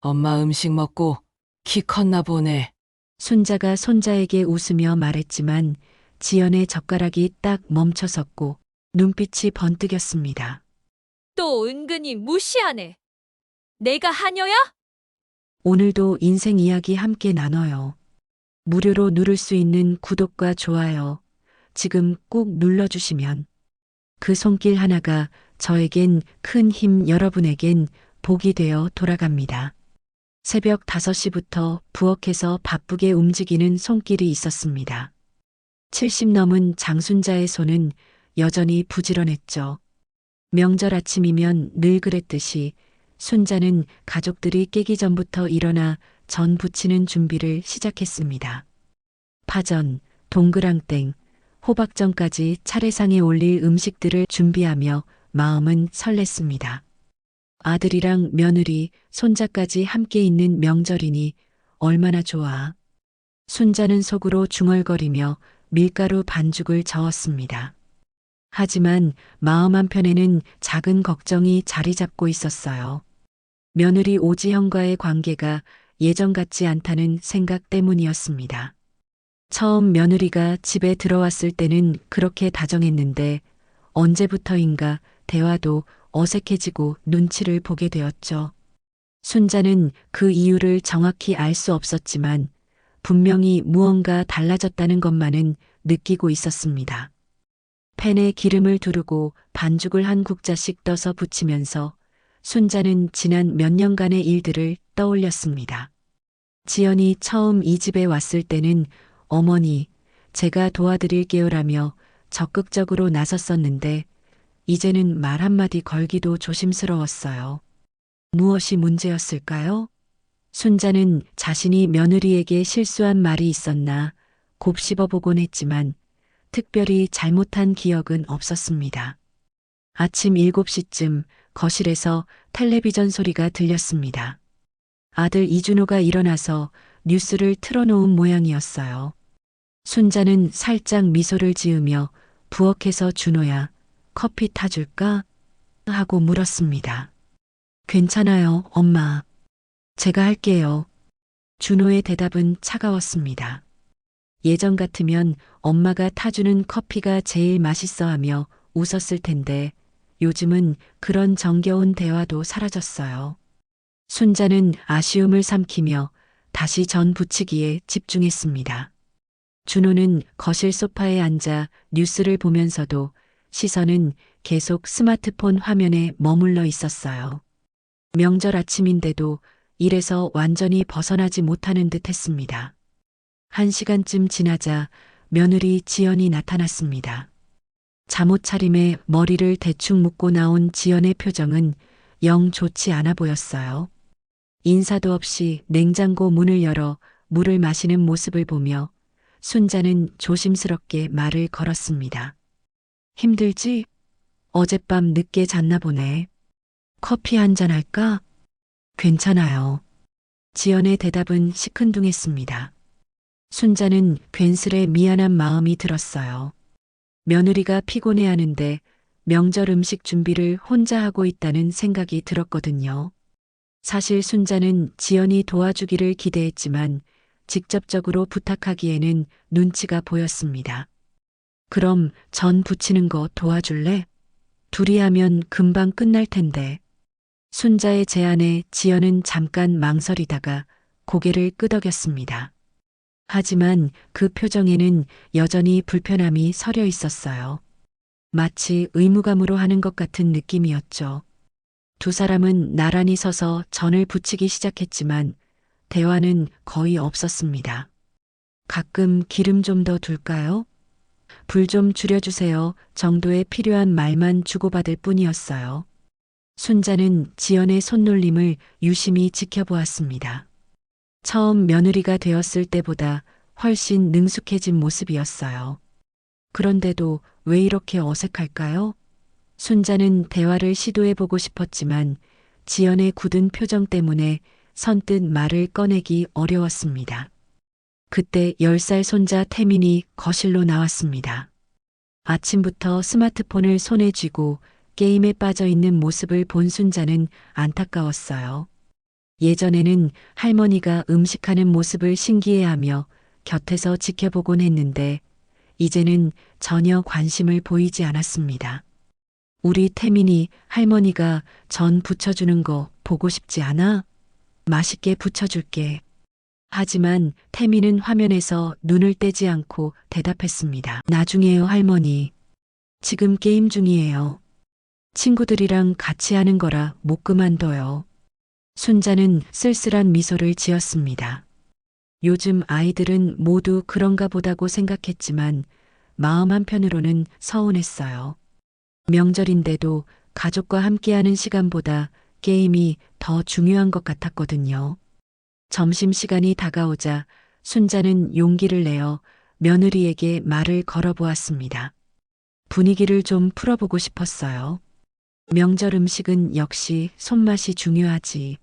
엄마 음식 먹고 키 컸나 보네. 순자가 손자에게 웃으며 말했지만 지연의 젓가락이 딱 멈춰섰고 눈빛이 번뜩였습니다. 또 은근히 무시하네. 내가 하녀야? 오늘도 인생 이야기 함께 나눠요. 무료로 누를 수 있는 구독과 좋아요. 지금 꼭 눌러주시면 그 손길 하나가 저에겐 큰 힘, 여러분에겐 복이 되어 돌아갑니다. 새벽 5시부터 부엌에서 바쁘게 움직이는 손길이 있었습니다. 70 넘은 장순자의 손은 여전히 부지런했죠. 명절 아침이면 늘 그랬듯이 순자는 가족들이 깨기 전부터 일어나 전 부치는 준비를 시작했습니다. 파전, 동그랑땡, 호박전까지 차례상에 올릴 음식들을 준비하며 마음은 설렜습니다. 아들이랑 며느리, 손자까지 함께 있는 명절이니 얼마나 좋아. 순자는 속으로 중얼거리며 밀가루 반죽을 저었습니다. 하지만 마음 한편에는 작은 걱정이 자리 잡고 있었어요. 며느리 오지형과의 관계가 예전 같지 않다는 생각 때문이었습니다. 처음 며느리가 집에 들어왔을 때는 그렇게 다정했는데 언제부터인가 대화도 어색해지고 눈치를 보게 되었죠. 순자는 그 이유를 정확히 알 수 없었지만 분명히 무언가 달라졌다는 것만은 느끼고 있었습니다. 팬에 기름을 두르고 반죽을 한 국자씩 떠서 부치면서 순자는 지난 몇 년간의 일들을 떠올렸습니다. 지연이 처음 이 집에 왔을 때는 어머니, 제가 도와드릴게요라며 적극적으로 나섰었는데 이제는 말 한마디 걸기도 조심스러웠어요. 무엇이 문제였을까요? 순자는 자신이 며느리에게 실수한 말이 있었나 곱씹어보곤 했지만 특별히 잘못한 기억은 없었습니다. 아침 7시쯤 거실에서 텔레비전 소리가 들렸습니다. 아들 이준호가 일어나서 뉴스를 틀어놓은 모양이었어요. 순자는 살짝 미소를 지으며 부엌에서 준호야, 커피 타줄까? 하고 물었습니다. 괜찮아요, 엄마. 제가 할게요. 준호의 대답은 차가웠습니다. 예전 같으면 엄마가 타주는 커피가 제일 맛있어 하며 웃었을 텐데 요즘은 그런 정겨운 대화도 사라졌어요. 순자는 아쉬움을 삼키며 다시 전 부치기에 집중했습니다. 준호는 거실 소파에 앉아 뉴스를 보면서도 시선은 계속 스마트폰 화면에 머물러 있었어요. 명절 아침인데도 일에서 완전히 벗어나지 못하는 듯 했습니다. 1시간쯤 지나자 며느리 지연이 나타났습니다. 잠옷 차림에 머리를 대충 묶고 나온 지연의 표정은 영 좋지 않아 보였어요. 인사도 없이 냉장고 문을 열어 물을 마시는 모습을 보며 순자는 조심스럽게 말을 걸었습니다. 힘들지? 어젯밤 늦게 잤나 보네. 커피 한잔 할까? 괜찮아요. 지연의 대답은 시큰둥했습니다. 순자는 괜스레 미안한 마음이 들었어요. 며느리가 피곤해하는데 명절 음식 준비를 혼자 하고 있다는 생각이 들었거든요. 사실 순자는 지연이 도와주기를 기대했지만 직접적으로 부탁하기에는 눈치가 보였습니다. 그럼 전 부치는 거 도와줄래? 둘이 하면 금방 끝날 텐데. 순자의 제안에 지연은 잠깐 망설이다가 고개를 끄덕였습니다. 하지만 그 표정에는 여전히 불편함이 서려 있었어요. 마치 의무감으로 하는 것 같은 느낌이었죠. 두 사람은 나란히 서서 전을 부치기 시작했지만 대화는 거의 없었습니다. 가끔 기름 좀 더 둘까요? 불 좀 줄여주세요 정도의 필요한 말만 주고받을 뿐이었어요. 순자는 지연의 손놀림을 유심히 지켜보았습니다. 처음 며느리가 되었을 때보다 훨씬 능숙해진 모습이었어요. 그런데도 왜 이렇게 어색할까요? 순자는 대화를 시도해보고 싶었지만 지연의 굳은 표정 때문에 선뜻 말을 꺼내기 어려웠습니다. 그때 10살 손자 태민이 거실로 나왔습니다. 아침부터 스마트폰을 손에 쥐고 게임에 빠져 있는 모습을 본 순자는 안타까웠어요. 예전에는 할머니가 음식하는 모습을 신기해하며 곁에서 지켜보곤 했는데 이제는 전혀 관심을 보이지 않았습니다. 우리 태민이 할머니가 전 부쳐주는 거 보고 싶지 않아? 맛있게 부쳐줄게. 하지만 태민은 화면에서 눈을 떼지 않고 대답했습니다. 나중에요, 할머니. 지금 게임 중이에요. 친구들이랑 같이 하는 거라 못 그만둬요. 순자는 쓸쓸한 미소를 지었습니다. 요즘 아이들은 모두 그런가 보다고 생각했지만 마음 한편으로는 서운했어요. 명절인데도 가족과 함께하는 시간보다 게임이 더 중요한 것 같았거든요. 점심시간이 다가오자 순자는 용기를 내어 며느리에게 말을 걸어보았습니다. 분위기를 좀 풀어보고 싶었어요. 명절 음식은 역시 손맛이 중요하지.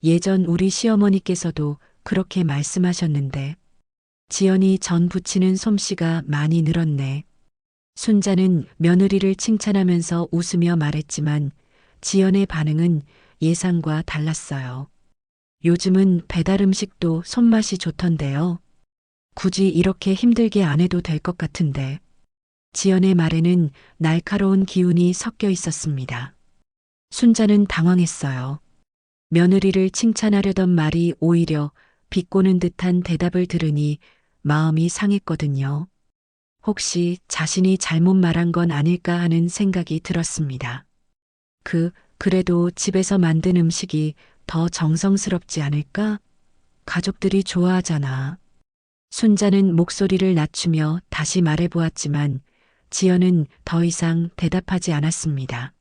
예전 우리 시어머니께서도 그렇게 말씀하셨는데 지연이 전 부치는 솜씨가 많이 늘었네. 순자는 며느리를 칭찬하면서 웃으며 말했지만 지연의 반응은 예상과 달랐어요. 요즘은 배달 음식도 손맛이 좋던데요. 굳이 이렇게 힘들게 안 해도 될 것 같은데. 지연의 말에는 날카로운 기운이 섞여 있었습니다. 순자는 당황했어요. 며느리를 칭찬하려던 말이 오히려 비꼬는 듯한 대답을 들으니 마음이 상했거든요. 혹시 자신이 잘못 말한 건 아닐까 하는 생각이 들었습니다. 그래도 집에서 만든 음식이 더 정성스럽지 않을까? 가족들이 좋아하잖아. 순자는 목소리를 낮추며 다시 말해보았지만 지연은 더 이상 대답하지 않았습니다.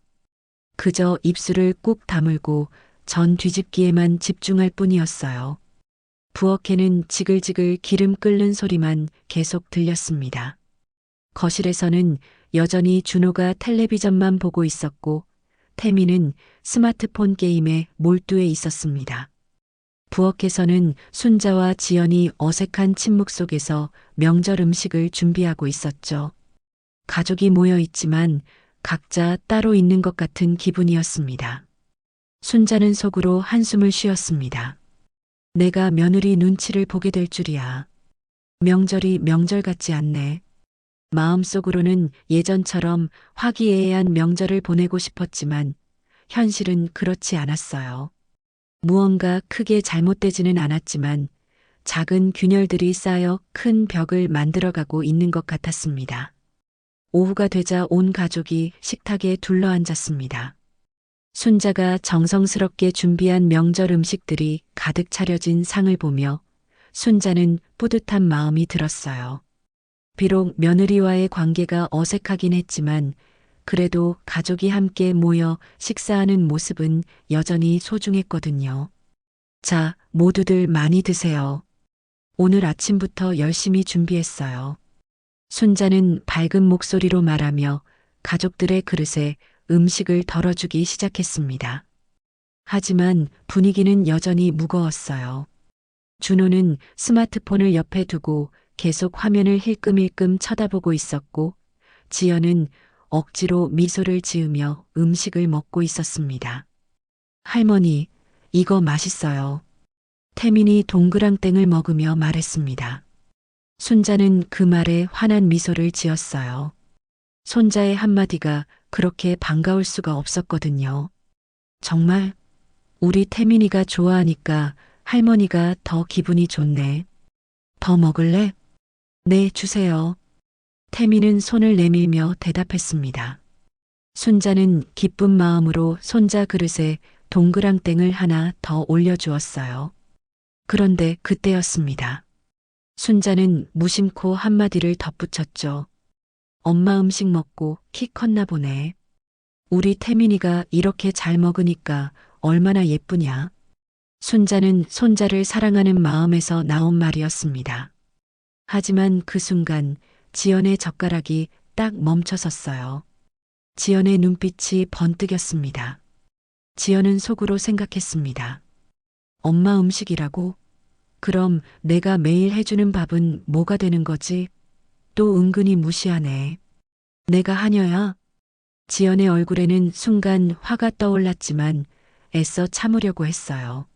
그저 입술을 꾹 다물고 전 뒤집기에만 집중할 뿐이었어요. 부엌에는 지글지글 기름 끓는 소리만 계속 들렸습니다. 거실에서는 여전히 준호가 텔레비전만 보고 있었고 태미는 스마트폰 게임에 몰두해 있었습니다. 부엌에서는 순자와 지연이 어색한 침묵 속에서 명절 음식을 준비하고 있었죠. 가족이 모여 있지만 각자 따로 있는 것 같은 기분이었습니다. 순자는 속으로 한숨을 쉬었습니다. 내가 며느리 눈치를 보게 될 줄이야. 명절이 명절 같지 않네. 마음속으로는 예전처럼 화기애애한 명절을 보내고 싶었지만 현실은 그렇지 않았어요. 무언가 크게 잘못되지는 않았지만 작은 균열들이 쌓여 큰 벽을 만들어가고 있는 것 같았습니다. 오후가 되자 온 가족이 식탁에 둘러앉았습니다. 순자가 정성스럽게 준비한 명절 음식들이 가득 차려진 상을 보며 순자는 뿌듯한 마음이 들었어요. 비록 며느리와의 관계가 어색하긴 했지만 그래도 가족이 함께 모여 식사하는 모습은 여전히 소중했거든요. 자, 모두들 많이 드세요. 오늘 아침부터 열심히 준비했어요. 순자는 밝은 목소리로 말하며 가족들의 그릇에 음식을 덜어주기 시작했습니다. 하지만 분위기는 여전히 무거웠어요. 준호는 스마트폰을 옆에 두고 계속 화면을 힐끔힐끔 쳐다보고 있었고 지연은 억지로 미소를 지으며 음식을 먹고 있었습니다. 할머니, 이거 맛있어요. 태민이 동그랑땡을 먹으며 말했습니다. 순자는 그 말에 환한 미소를 지었어요. 손자의 한마디가 그렇게 반가울 수가 없었거든요. 정말 우리 태민이가 좋아하니까 할머니가 더 기분이 좋네. 더 먹을래? 네, 주세요. 태민은 손을 내밀며 대답했습니다. 순자는 기쁜 마음으로 손자 그릇에 동그랑땡을 하나 더 올려주었어요. 그런데 그때였습니다. 순자는 무심코 한마디를 덧붙였죠. 엄마 음식 먹고 키 컸나 보네. 우리 태민이가 이렇게 잘 먹으니까 얼마나 예쁘냐. 순자는 손자를 사랑하는 마음에서 나온 말이었습니다. 하지만 그 순간 지연의 젓가락이 딱 멈춰섰어요. 지연의 눈빛이 번뜩였습니다. 지연은 속으로 생각했습니다. 엄마 음식이라고? 그럼 내가 매일 해주는 밥은 뭐가 되는 거지? 또 은근히 무시하네. 내가 하녀야? 지연의 얼굴에는 순간 화가 떠올랐지만 애써 참으려고 했어요.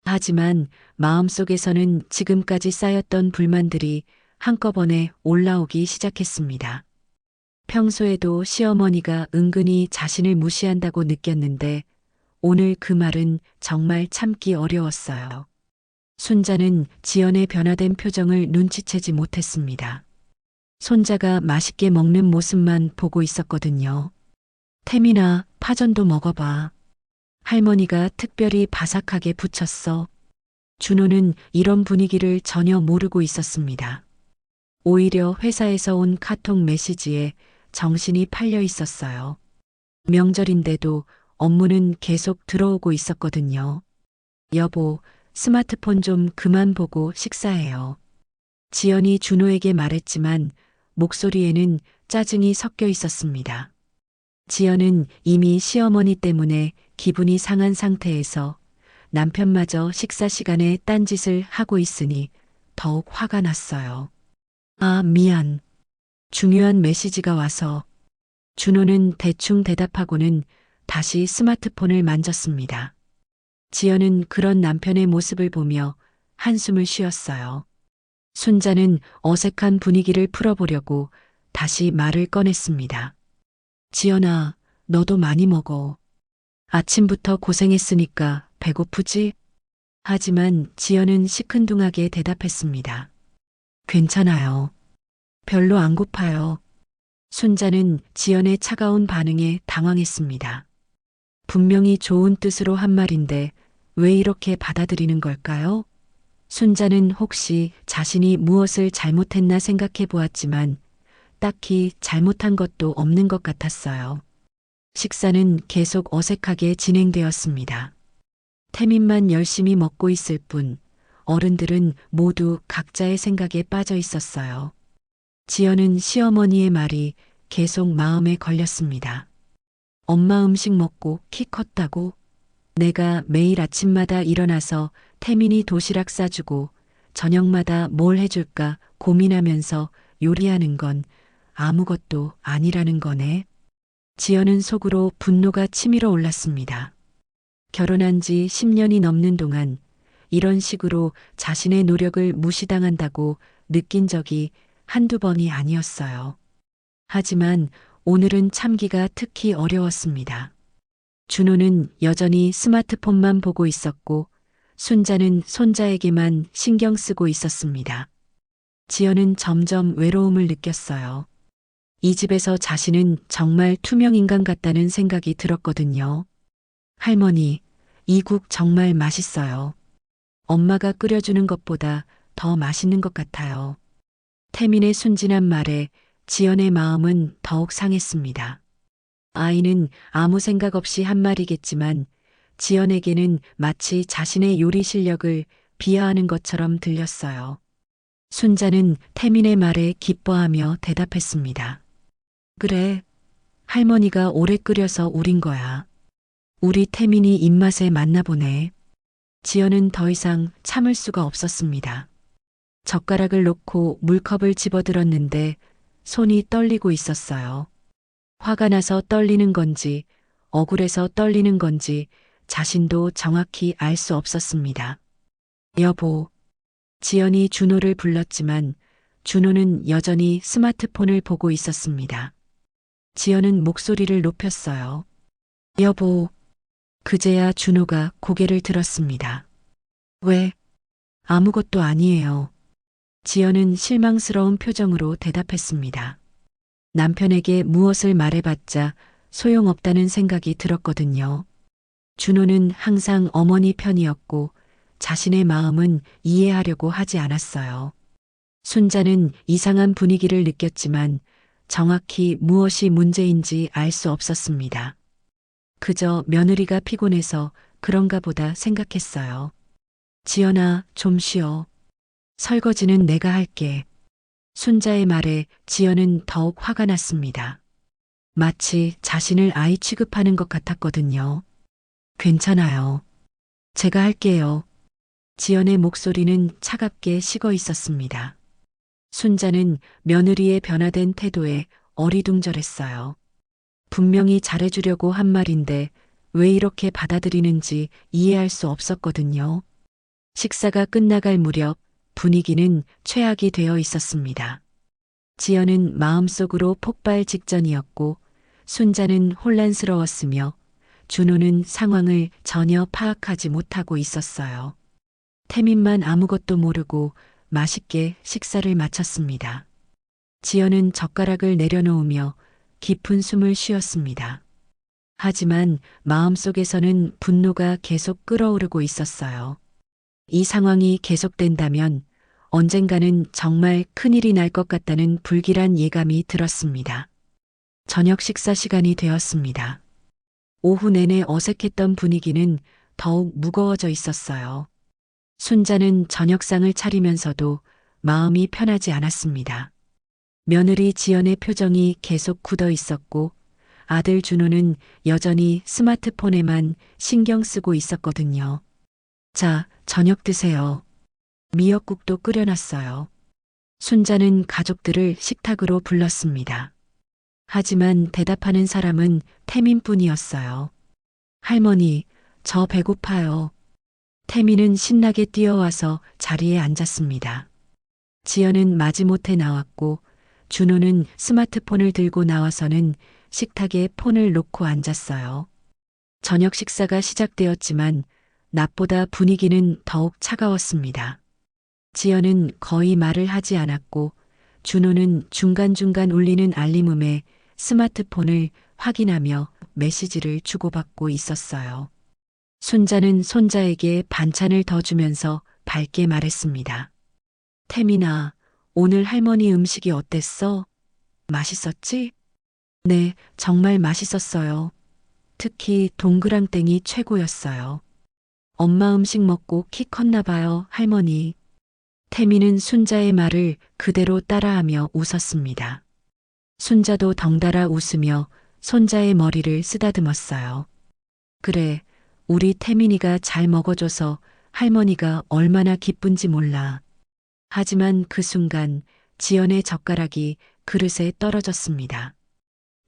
하지만 마음속에서는 지금까지 쌓였던 불만들이 한꺼번에 올라오기 시작했습니다. 평소에도 시어머니가 은근히 자신을 무시한다고 느꼈는데 오늘 그 말은 정말 참기 어려웠어요. 순자는 지연의 변화된 표정을 눈치채지 못했습니다. 손자가 맛있게 먹는 모습만 보고 있었거든요. 태민아, 파전도 먹어봐. 할머니가 특별히 바삭하게 붙였어. 준호는 이런 분위기를 전혀 모르고 있었습니다. 오히려 회사에서 온 카톡 메시지에 정신이 팔려 있었어요. 명절인데도 업무는 계속 들어오고 있었거든요. 여보, 스마트폰 좀 그만 보고 식사해요. 지연이 준호에게 말했지만 목소리에는 짜증이 섞여 있었습니다. 지연은 이미 시어머니 때문에 기분이 상한 상태에서 남편마저 식사 시간에 딴짓을 하고 있으니 더욱 화가 났어요. 아, 미안. 중요한 메시지가 와서. 준호는 대충 대답하고는 다시 스마트폰을 만졌습니다. 지연은 그런 남편의 모습을 보며 한숨을 쉬었어요. 순자는 어색한 분위기를 풀어보려고 다시 말을 꺼냈습니다. 지연아, 너도 많이 먹어. 아침부터 고생했으니까 배고프지? 하지만 지연은 시큰둥하게 대답했습니다. 괜찮아요. 별로 안 고파요. 순자는 지연의 차가운 반응에 당황했습니다. 분명히 좋은 뜻으로 한 말인데 왜 이렇게 받아들이는 걸까요? 순자는 혹시 자신이 무엇을 잘못했나 생각해 보았지만 딱히 잘못한 것도 없는 것 같았어요. 식사는 계속 어색하게 진행되었습니다. 태민만 열심히 먹고 있을 뿐 어른들은 모두 각자의 생각에 빠져 있었어요. 지연은 시어머니의 말이 계속 마음에 걸렸습니다. 엄마 음식 먹고 키 컸다고? 내가 매일 아침마다 일어나서 태민이 도시락 싸주고 저녁마다 뭘 해줄까 고민하면서 요리하는 건 아무것도 아니라는 거네. 지연은 속으로 분노가 치밀어 올랐습니다. 결혼한 지 10년이 넘는 동안 이런 식으로 자신의 노력을 무시당한다고 느낀 적이 한두 번이 아니었어요. 하지만 오늘은 참기가 특히 어려웠습니다. 준호는 여전히 스마트폰만 보고 있었고 순자는 손자에게만 신경 쓰고 있었습니다. 지연은 점점 외로움을 느꼈어요. 이 집에서 자신은 정말 투명인간 같다는 생각이 들었거든요. 할머니, 이 국 정말 맛있어요. 엄마가 끓여주는 것보다 더 맛있는 것 같아요. 태민의 순진한 말에 지연의 마음은 더욱 상했습니다. 아이는 아무 생각 없이 한 말이겠지만 지연에게는 마치 자신의 요리 실력을 비하하는 것처럼 들렸어요. 순자는 태민의 말에 기뻐하며 대답했습니다. 그래, 할머니가 오래 끓여서 우린 거야. 우리 태민이 입맛에 맞나 보네. 지연은 더 이상 참을 수가 없었습니다. 젓가락을 놓고 물컵을 집어들었는데 손이 떨리고 있었어요. 화가 나서 떨리는 건지 억울해서 떨리는 건지 자신도 정확히 알 수 없었습니다. 여보, 지연이 준호를 불렀지만 준호는 여전히 스마트폰을 보고 있었습니다. 지연은 목소리를 높였어요. 여보, 그제야 준호가 고개를 들었습니다. 왜? 아무것도 아니에요. 지연은 실망스러운 표정으로 대답했습니다. 남편에게 무엇을 말해봤자 소용없다는 생각이 들었거든요. 준호는 항상 어머니 편이었고 자신의 마음은 이해하려고 하지 않았어요. 순자는 이상한 분위기를 느꼈지만 정확히 무엇이 문제인지 알 수 없었습니다. 그저 며느리가 피곤해서 그런가 보다 생각했어요. 지연아, 좀 쉬어. 설거지는 내가 할게. 순자의 말에 지연은 더욱 화가 났습니다. 마치 자신을 아이 취급하는 것 같았거든요. 괜찮아요. 제가 할게요. 지연의 목소리는 차갑게 식어 있었습니다. 순자는 며느리의 변화된 태도에 어리둥절했어요. 분명히 잘해주려고 한 말인데 왜 이렇게 받아들이는지 이해할 수 없었거든요. 식사가 끝나갈 무렵 분위기는 최악이 되어 있었습니다. 지연은 마음속으로 폭발 직전이었고 순자는 혼란스러웠으며 준호는 상황을 전혀 파악하지 못하고 있었어요. 태민만 아무것도 모르고 맛있게 식사를 마쳤습니다. 지연은 젓가락을 내려놓으며 깊은 숨을 쉬었습니다. 하지만 마음속에서는 분노가 계속 끓어오르고 있었어요. 이 상황이 계속된다면 언젠가는 정말 큰일이 날 것 같다는 불길한 예감이 들었습니다. 저녁 식사 시간이 되었습니다. 오후 내내 어색했던 분위기는 더욱 무거워져 있었어요. 순자는 저녁상을 차리면서도 마음이 편하지 않았습니다. 며느리 지연의 표정이 계속 굳어 있었고 아들 준호는 여전히 스마트폰에만 신경 쓰고 있었거든요. 자, 저녁 드세요. 미역국도 끓여놨어요. 순자는 가족들을 식탁으로 불렀습니다. 하지만 대답하는 사람은 태민뿐이었어요. 할머니, 저 배고파요. 태민은 신나게 뛰어와서 자리에 앉았습니다. 지연은 마지못해 나왔고 준호는 스마트폰을 들고 나와서는 식탁에 폰을 놓고 앉았어요. 저녁 식사가 시작되었지만 낮보다 분위기는 더욱 차가웠습니다. 지연은 거의 말을 하지 않았고 준호는 중간중간 울리는 알림음에 스마트폰을 확인하며 메시지를 주고받고 있었어요. 순자는 손자에게 반찬을 더 주면서 밝게 말했습니다. 태민아, 오늘 할머니 음식이 어땠어? 맛있었지? 네, 정말 맛있었어요. 특히 동그랑땡이 최고였어요. 엄마 음식 먹고 키 컸나 봐요, 할머니. 태민은 순자의 말을 그대로 따라하며 웃었습니다. 순자도 덩달아 웃으며 손자의 머리를 쓰다듬었어요. 그래, 우리 태민이가 잘 먹어줘서 할머니가 얼마나 기쁜지 몰라. 하지만 그 순간 지연의 젓가락이 그릇에 떨어졌습니다.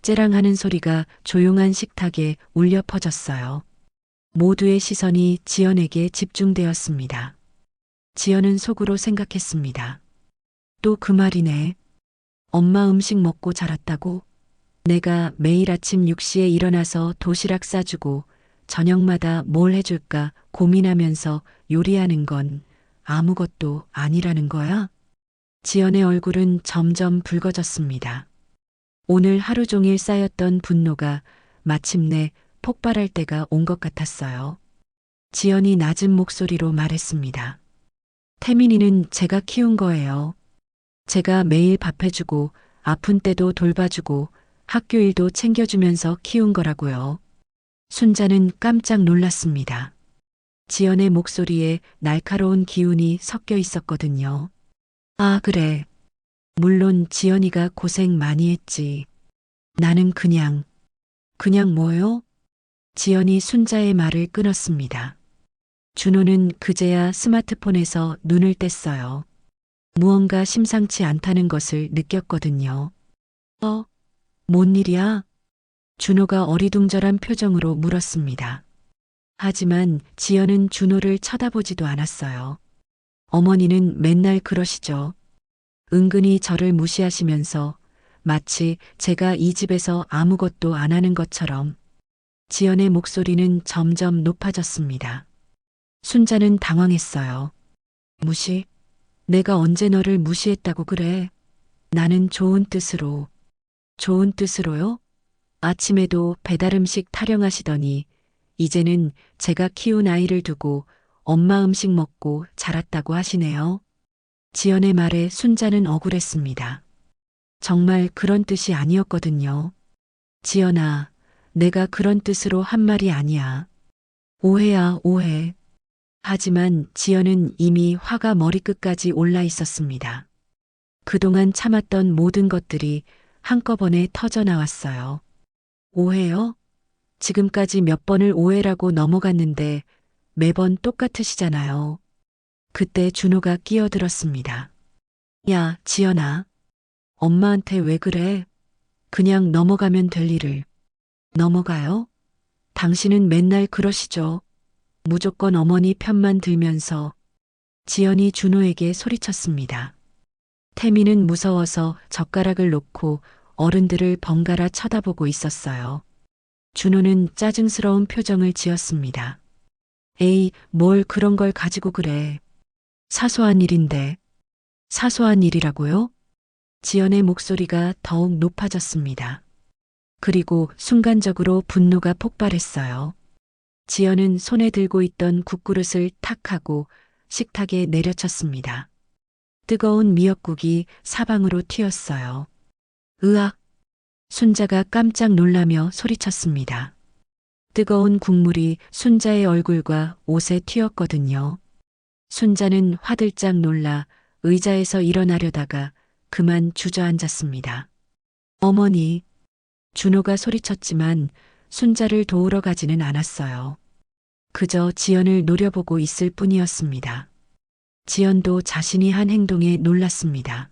째랑하는 소리가 조용한 식탁에 울려 퍼졌어요. 모두의 시선이 지연에게 집중되었습니다. 지연은 속으로 생각했습니다. 또 그 말이네. 엄마 음식 먹고 자랐다고? 내가 매일 아침 6시에 일어나서 도시락 싸주고 저녁마다 뭘 해줄까 고민하면서 요리하는 건 아무것도 아니라는 거야? 지연의 얼굴은 점점 붉어졌습니다. 오늘 하루 종일 쌓였던 분노가 마침내 폭발할 때가 온 것 같았어요. 지연이 낮은 목소리로 말했습니다. 태민이는 제가 키운 거예요. 제가 매일 밥 해주고 아픈 때도 돌봐주고 학교 일도 챙겨주면서 키운 거라고요. 순자는 깜짝 놀랐습니다. 지연의 목소리에 날카로운 기운이 섞여 있었거든요. 아, 그래. 물론 지연이가 고생 많이 했지. 나는 그냥 뭐요? 지연이 순자의 말을 끊었습니다. 준호는 그제야 스마트폰에서 눈을 뗐어요. 무언가 심상치 않다는 것을 느꼈거든요. 뭔 일이야? 준호가 어리둥절한 표정으로 물었습니다. 하지만 지연은 준호를 쳐다보지도 않았어요. 어머니는 맨날 그러시죠. 은근히 저를 무시하시면서 마치 제가 이 집에서 아무것도 안 하는 것처럼. 지연의 목소리는 점점 높아졌습니다. 순자는 당황했어요. 무시? 내가 언제 너를 무시했다고 그래? 나는 좋은 뜻으로. 좋은 뜻으로요? 아침에도 배달음식 타령하시더니 이제는 제가 키운 아이를 두고 엄마 음식 먹고 자랐다고 하시네요. 지연의 말에 순자는 억울했습니다. 정말 그런 뜻이 아니었거든요. 지연아, 내가 그런 뜻으로 한 말이 아니야. 오해야, 오해. 하지만 지연은 이미 화가 머리끝까지 올라 있었습니다. 그동안 참았던 모든 것들이 한꺼번에 터져 나왔어요. 오해요? 지금까지 몇 번을 오해라고 넘어갔는데 매번 똑같으시잖아요. 그때 준호가 끼어들었습니다. 야, 지연아. 엄마한테 왜 그래? 그냥 넘어가면 될 일을. 넘어가요? 당신은 맨날 그러시죠. 무조건 어머니 편만 들면서 지연이 준호에게 소리쳤습니다. 태민은 무서워서 젓가락을 놓고 어른들을 번갈아 쳐다보고 있었어요. 준호는 짜증스러운 표정을 지었습니다. 에이, 뭘 그런 걸 가지고 그래. 사소한 일인데. 사소한 일이라고요? 지연의 목소리가 더욱 높아졌습니다. 그리고 순간적으로 분노가 폭발했어요. 지연은 손에 들고 있던 국그릇을 탁 하고 식탁에 내려쳤습니다. 뜨거운 미역국이 사방으로 튀었어요. 으악! 순자가 깜짝 놀라며 소리쳤습니다. 뜨거운 국물이 순자의 얼굴과 옷에 튀었거든요. 순자는 화들짝 놀라 의자에서 일어나려다가 그만 주저앉았습니다. 어머니, 준호가 소리쳤지만 순자를 도우러 가지는 않았어요. 그저 지연을 노려보고 있을 뿐이었습니다. 지연도 자신이 한 행동에 놀랐습니다.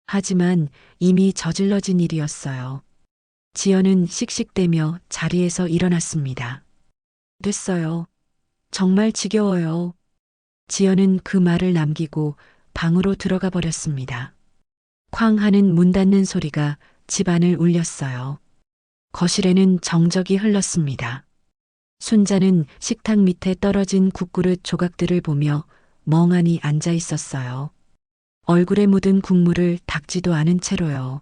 하지만 이미 저질러진 일이었어요. 지연은 씩씩대며 자리에서 일어났습니다. 됐어요. 정말 지겨워요. 지연은 그 말을 남기고 방으로 들어가 버렸습니다. 쾅 하는 문 닫는 소리가 집안을 울렸어요. 거실에는 정적이 흘렀습니다. 순자는 식탁 밑에 떨어진 국그릇 조각들을 보며 멍하니 앉아 있었어요. 얼굴에 묻은 국물을 닦지도 않은 채로요.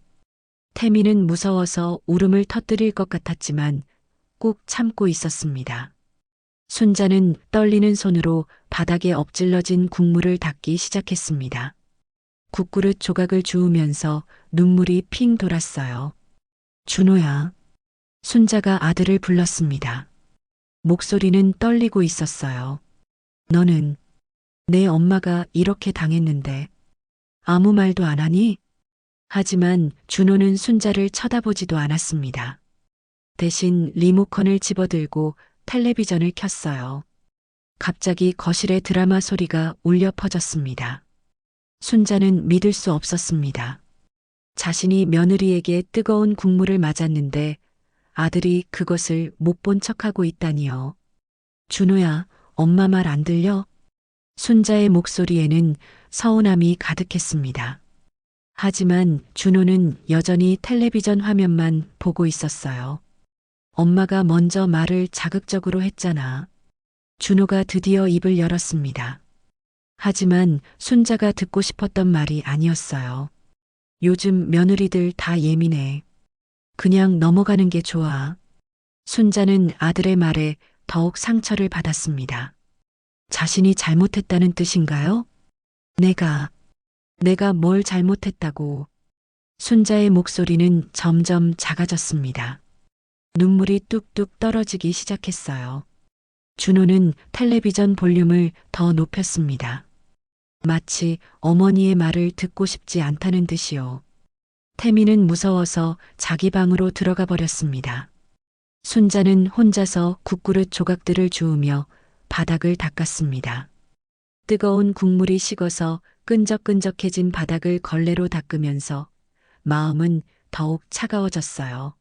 태미는 무서워서 울음을 터뜨릴 것 같았지만 꾹 참고 있었습니다. 순자는 떨리는 손으로 바닥에 엎질러진 국물을 닦기 시작했습니다. 국그릇 조각을 주우면서 눈물이 핑 돌았어요. 준호야. 순자가 아들을 불렀습니다. 목소리는 떨리고 있었어요. 너는 내 엄마가 이렇게 당했는데 아무 말도 안 하니? 하지만 준호는 순자를 쳐다보지도 않았습니다. 대신 리모컨을 집어들고 텔레비전을 켰어요. 갑자기 거실에 드라마 소리가 울려 퍼졌습니다. 순자는 믿을 수 없었습니다. 자신이 며느리에게 뜨거운 국물을 맞았는데 아들이 그것을 못 본 척하고 있다니요. 준호야, 엄마 말 안 들려? 순자의 목소리에는 서운함이 가득했습니다. 하지만 준호는 여전히 텔레비전 화면만 보고 있었어요. 엄마가 먼저 말을 자극적으로 했잖아. 준호가 드디어 입을 열었습니다. 하지만 순자가 듣고 싶었던 말이 아니었어요. 요즘 며느리들 다 예민해. 그냥 넘어가는 게 좋아. 순자는 아들의 말에 더욱 상처를 받았습니다. 자신이 잘못했다는 뜻인가요? 내가 뭘 잘못했다고. 순자의 목소리는 점점 작아졌습니다. 눈물이 뚝뚝 떨어지기 시작했어요. 준호는 텔레비전 볼륨을 더 높였습니다. 마치 어머니의 말을 듣고 싶지 않다는 듯이요. 태미는 무서워서 자기 방으로 들어가 버렸습니다. 순자는 혼자서 국그릇 조각들을 주우며 바닥을 닦았습니다. 뜨거운 국물이 식어서 끈적끈적해진 바닥을 걸레로 닦으면서 마음은 더욱 차가워졌어요.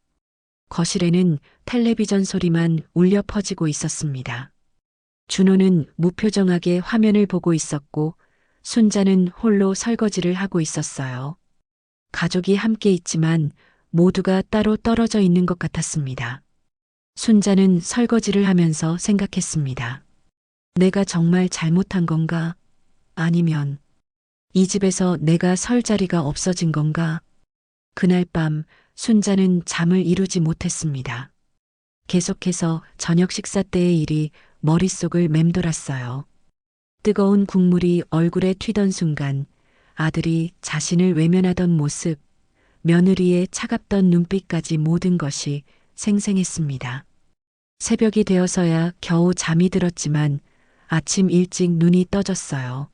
거실에는 텔레비전 소리만 울려 퍼지고 있었습니다. 준호는 무표정하게 화면을 보고 있었고 순자는 홀로 설거지를 하고 있었어요. 가족이 함께 있지만 모두가 따로 떨어져 있는 것 같았습니다. 순자는 설거지를 하면서 생각했습니다. 내가 정말 잘못한 건가? 아니면 이 집에서 내가 설 자리가 없어진 건가? 그날 밤 순자는 잠을 이루지 못했습니다. 계속해서 저녁 식사 때의 일이 머릿속을 맴돌았어요. 뜨거운 국물이 얼굴에 튀던 순간 아들이 자신을 외면하던 모습, 며느리의 차갑던 눈빛까지 모든 것이 생생했습니다. 새벽이 되어서야 겨우 잠이 들었지만 아침 일찍 눈이 떠졌어요.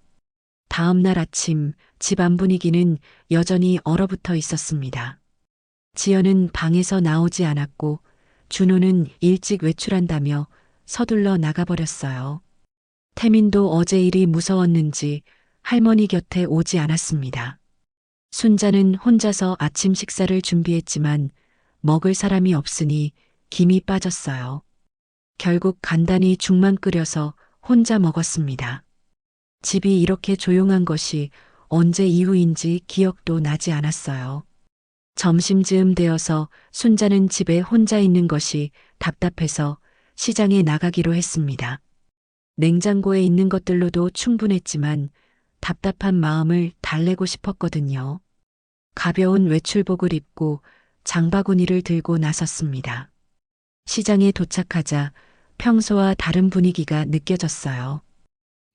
다음 날 아침 집안 분위기는 여전히 얼어붙어 있었습니다. 지연은 방에서 나오지 않았고 준호는 일찍 외출한다며 서둘러 나가버렸어요. 태민도 어제 일이 무서웠는지 할머니 곁에 오지 않았습니다. 순자는 혼자서 아침 식사를 준비했지만 먹을 사람이 없으니 김이 빠졌어요. 결국 간단히 죽만 끓여서 혼자 먹었습니다. 집이 이렇게 조용한 것이 언제 이후인지 기억도 나지 않았어요. 점심즈음 되어서 순자는 집에 혼자 있는 것이 답답해서 시장에 나가기로 했습니다. 냉장고에 있는 것들로도 충분했지만 답답한 마음을 달래고 싶었거든요. 가벼운 외출복을 입고 장바구니를 들고 나섰습니다. 시장에 도착하자 평소와 다른 분위기가 느껴졌어요.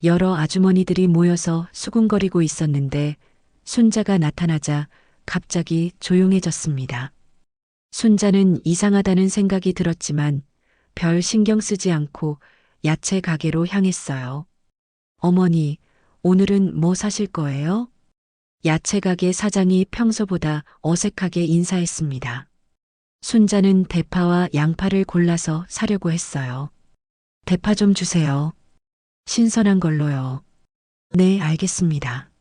여러 아주머니들이 모여서 수군거리고 있었는데 순자가 나타나자 갑자기 조용해졌습니다. 순자는 이상하다는 생각이 들었지만 별 신경 쓰지 않고 야채 가게로 향했어요. 어머니, 오늘은 뭐 사실 거예요? 야채 가게 사장이 평소보다 어색하게 인사했습니다. 순자는 대파와 양파를 골라서 사려고 했어요. 대파 좀 주세요. 신선한 걸로요. 네, 알겠습니다.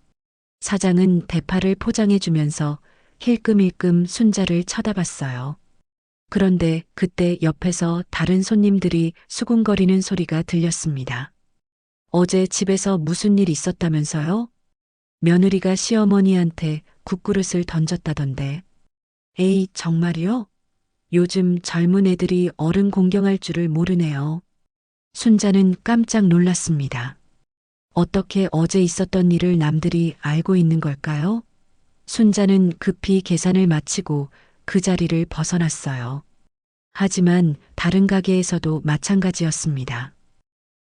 사장은 대파를 포장해 주면서 힐끔힐끔 순자를 쳐다봤어요. 그런데 그때 옆에서 다른 손님들이 수군거리는 소리가 들렸습니다. 어제 집에서 무슨 일 있었다면서요? 며느리가 시어머니한테 국그릇을 던졌다던데. 에이, 정말이요? 요즘 젊은 애들이 어른 공경할 줄을 모르네요. 순자는 깜짝 놀랐습니다. 어떻게 어제 있었던 일을 남들이 알고 있는 걸까요? 순자는 급히 계산을 마치고 그 자리를 벗어났어요. 하지만 다른 가게에서도 마찬가지였습니다.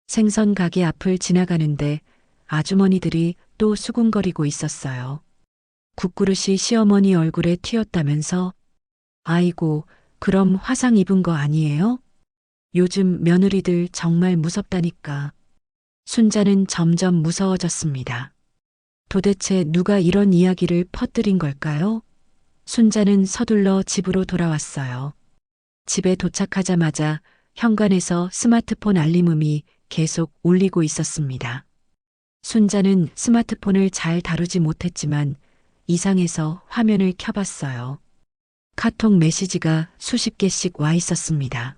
생선 가게 앞을 지나가는데 아주머니들이 또 수군거리고 있었어요. 국그릇이 시어머니 얼굴에 튀었다면서? 아이고, 그럼 화상 입은 거 아니에요? 요즘 며느리들 정말 무섭다니까. 순자는 점점 무서워졌습니다. 도대체 누가 이런 이야기를 퍼뜨린 걸까요? 순자는 서둘러 집으로 돌아왔어요. 집에 도착하자마자 현관에서 스마트폰 알림음이 계속 울리고 있었습니다. 순자는 스마트폰을 잘 다루지 못했지만 이상해서 화면을 켜봤어요. 카톡 메시지가 수십 개씩 와 있었습니다.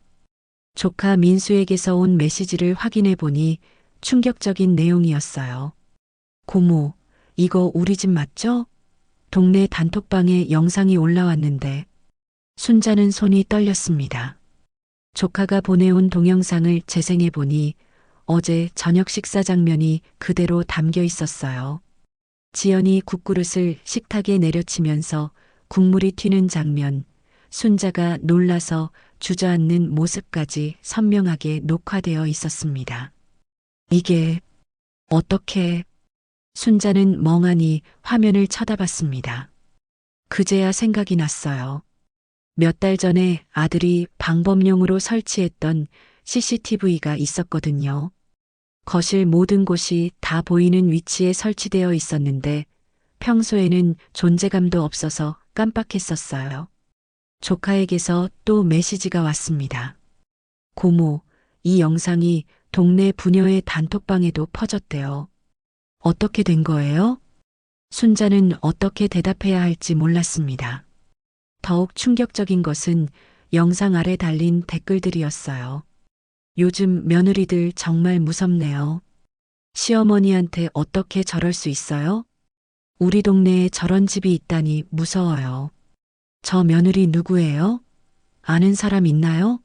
조카 민수에게서 온 메시지를 확인해 보니 충격적인 내용이었어요. 고모, 이거 우리 집 맞죠? 동네 단톡방에 영상이 올라왔는데. 순자는 손이 떨렸습니다. 조카가 보내온 동영상을 재생해 보니 어제 저녁 식사 장면이 그대로 담겨 있었어요. 지연이 국그릇을 식탁에 내려치면서 국물이 튀는 장면, 순자가 놀라서 주저앉는 모습까지 선명하게 녹화되어 있었습니다. 이게 어떻게? 순자는 멍하니 화면을 쳐다봤습니다. 그제야 생각이 났어요. 몇 달 전에 아들이 방범용으로 설치했던 CCTV가 있었거든요. 거실 모든 곳이 다 보이는 위치에 설치되어 있었는데 평소에는 존재감도 없어서 깜빡했었어요. 조카에게서 또 메시지가 왔습니다. 고모, 이 영상이 동네 부녀의 단톡방에도 퍼졌대요. 어떻게 된 거예요? 순자는 어떻게 대답해야 할지 몰랐습니다. 더욱 충격적인 것은 영상 아래 달린 댓글들이었어요. 요즘 며느리들 정말 무섭네요. 시어머니한테 어떻게 저럴 수 있어요? 우리 동네에 저런 집이 있다니 무서워요. 저 며느리 누구예요? 아는 사람 있나요?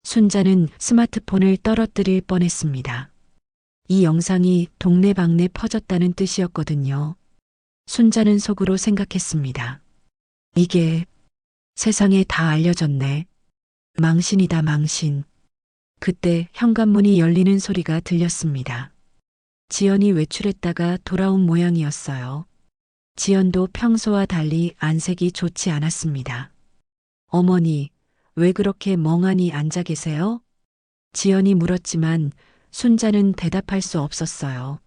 순자는 스마트폰을 떨어뜨릴 뻔했습니다. 이 영상이 동네방네 퍼졌다는 뜻이었거든요. 순자는 속으로 생각했습니다. 이게 세상에 다 알려졌네. 망신이다, 망신. 그때 현관문이 열리는 소리가 들렸습니다. 지연이 외출했다가 돌아온 모양이었어요. 지연도 평소와 달리 안색이 좋지 않았습니다. 어머니, 왜 그렇게 멍하니 앉아 계세요? 지연이 물었지만 순자는 대답할 수 없었어요.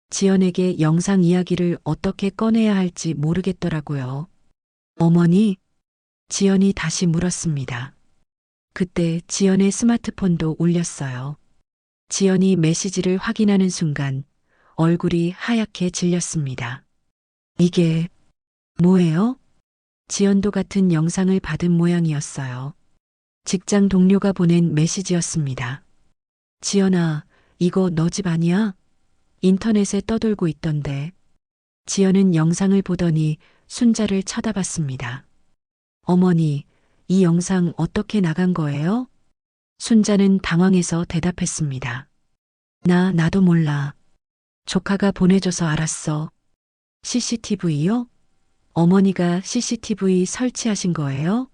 지연에게 영상 이야기를 어떻게 꺼내야 할지 모르겠더라고요. 어머니? 지연이 다시 물었습니다. 그때 지연의 스마트폰도 울렸어요. 지연이 메시지를 확인하는 순간 얼굴이 하얗게 질렸습니다. 이게 뭐예요? 지연도 같은 영상을 받은 모양이었어요. 직장 동료가 보낸 메시지였습니다. 지연아, 이거 너 집 아니야? 인터넷에 떠돌고 있던데. 지연은 영상을 보더니 순자를 쳐다봤습니다. 어머니, 이 영상 어떻게 나간 거예요? 순자는 당황해서 대답했습니다. 나도 몰라. 조카가 보내줘서 알았어. CCTV요? 어머니가 CCTV 설치하신 거예요?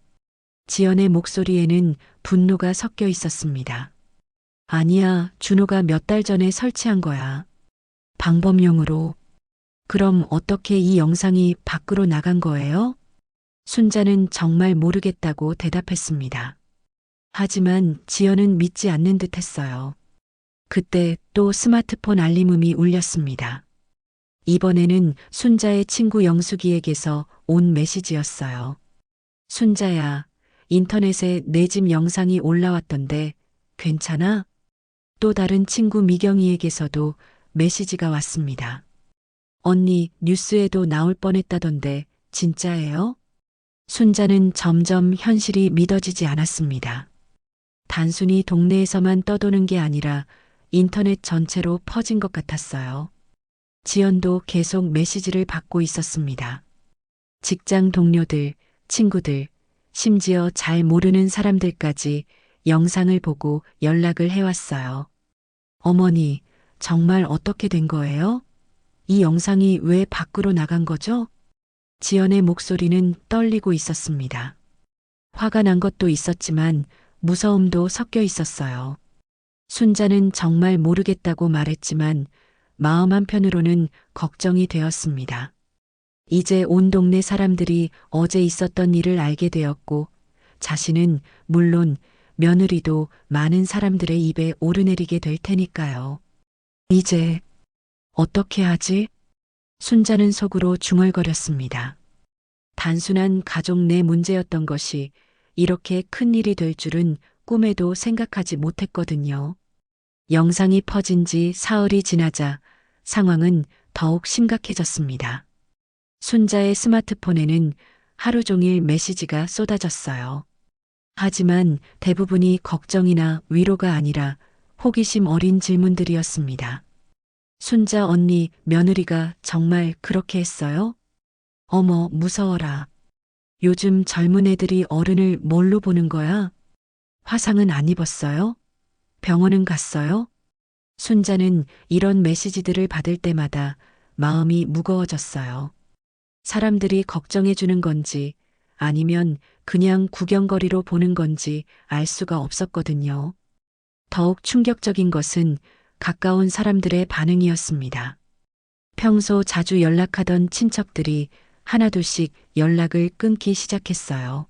지연의 목소리에는 분노가 섞여 있었습니다. 아니야, 준호가 몇 달 전에 설치한 거야. 방범용으로. 그럼 어떻게 이 영상이 밖으로 나간 거예요? 순자는 정말 모르겠다고 대답했습니다. 하지만 지연은 믿지 않는 듯 했어요. 그때 또 스마트폰 알림음이 울렸습니다. 이번에는 순자의 친구 영숙이에게서 온 메시지였어요. 순자야, 인터넷에 내 집 영상이 올라왔던데 괜찮아? 또 다른 친구 미경이에게서도 메시지가 왔습니다. 언니, 뉴스에도 나올 뻔했다던데 진짜예요? 순자는 점점 현실이 믿어지지 않았습니다. 단순히 동네에서만 떠도는 게 아니라 인터넷 전체로 퍼진 것 같았어요. 지연도 계속 메시지를 받고 있었습니다. 직장 동료들, 친구들, 심지어 잘 모르는 사람들까지 영상을 보고 연락을 해왔어요. 어머니, 정말 어떻게 된 거예요? 이 영상이 왜 밖으로 나간 거죠? 지연의 목소리는 떨리고 있었습니다. 화가 난 것도 있었지만 무서움도 섞여 있었어요. 순자는 정말 모르겠다고 말했지만 마음 한편으로는 걱정이 되었습니다. 이제 온 동네 사람들이 어제 있었던 일을 알게 되었고 자신은 물론 며느리도 많은 사람들의 입에 오르내리게 될 테니까요. 이제 어떻게 하지? 순자는 속으로 중얼거렸습니다. 단순한 가족 내 문제였던 것이 이렇게 큰 일이 될 줄은 꿈에도 생각하지 못했거든요. 영상이 퍼진 지 사흘이 지나자 상황은 더욱 심각해졌습니다. 순자의 스마트폰에는 하루 종일 메시지가 쏟아졌어요. 하지만 대부분이 걱정이나 위로가 아니라 호기심 어린 질문들이었습니다. 순자 언니, 며느리가 정말 그렇게 했어요? 어머, 무서워라. 요즘 젊은 애들이 어른을 뭘로 보는 거야? 화상은 안 입었어요? 병원은 갔어요? 순자는 이런 메시지들을 받을 때마다 마음이 무거워졌어요. 사람들이 걱정해 주는 건지 아니면 그냥 구경거리로 보는 건지 알 수가 없었거든요. 더욱 충격적인 것은 가까운 사람들의 반응이었습니다. 평소 자주 연락하던 친척들이 하나둘씩 연락을 끊기 시작했어요.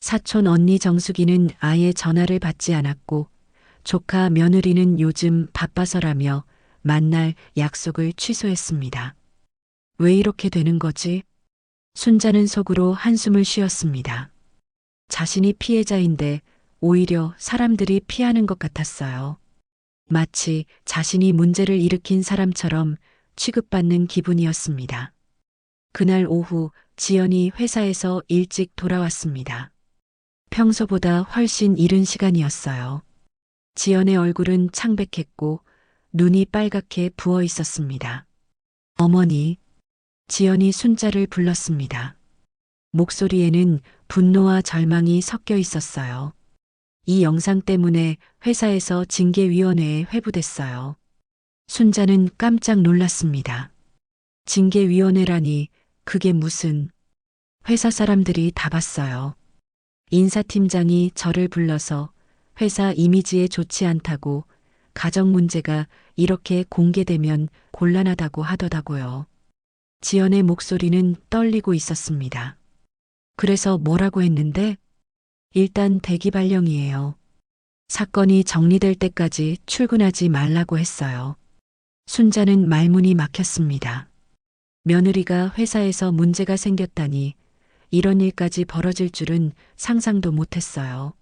사촌 언니 정숙이는 아예 전화를 받지 않았고 조카 며느리는 요즘 바빠서라며 만날 약속을 취소했습니다. 왜 이렇게 되는 거지? 순자는 속으로 한숨을 쉬었습니다. 자신이 피해자인데 오히려 사람들이 피하는 것 같았어요. 마치 자신이 문제를 일으킨 사람처럼 취급받는 기분이었습니다. 그날 오후 지연이 회사에서 일찍 돌아왔습니다. 평소보다 훨씬 이른 시간이었어요. 지연의 얼굴은 창백했고 눈이 빨갛게 부어 있었습니다. 어머니, 지연이 순자를 불렀습니다. 목소리에는 분노와 절망이 섞여 있었어요. 이 영상 때문에 회사에서 징계위원회에 회부됐어요. 순자는 깜짝 놀랐습니다. 징계위원회라니 그게 무슨... 회사 사람들이 다 봤어요. 인사팀장이 저를 불러서 회사 이미지에 좋지 않다고 가정 문제가 이렇게 공개되면 곤란하다고 하더라고요. 지연의 목소리는 떨리고 있었습니다. 그래서 뭐라고 했는데? 일단 대기 발령이에요. 사건이 정리될 때까지 출근하지 말라고 했어요. 순자는 말문이 막혔습니다. 며느리가 회사에서 문제가 생겼다니 이런 일까지 벌어질 줄은 상상도 못했어요.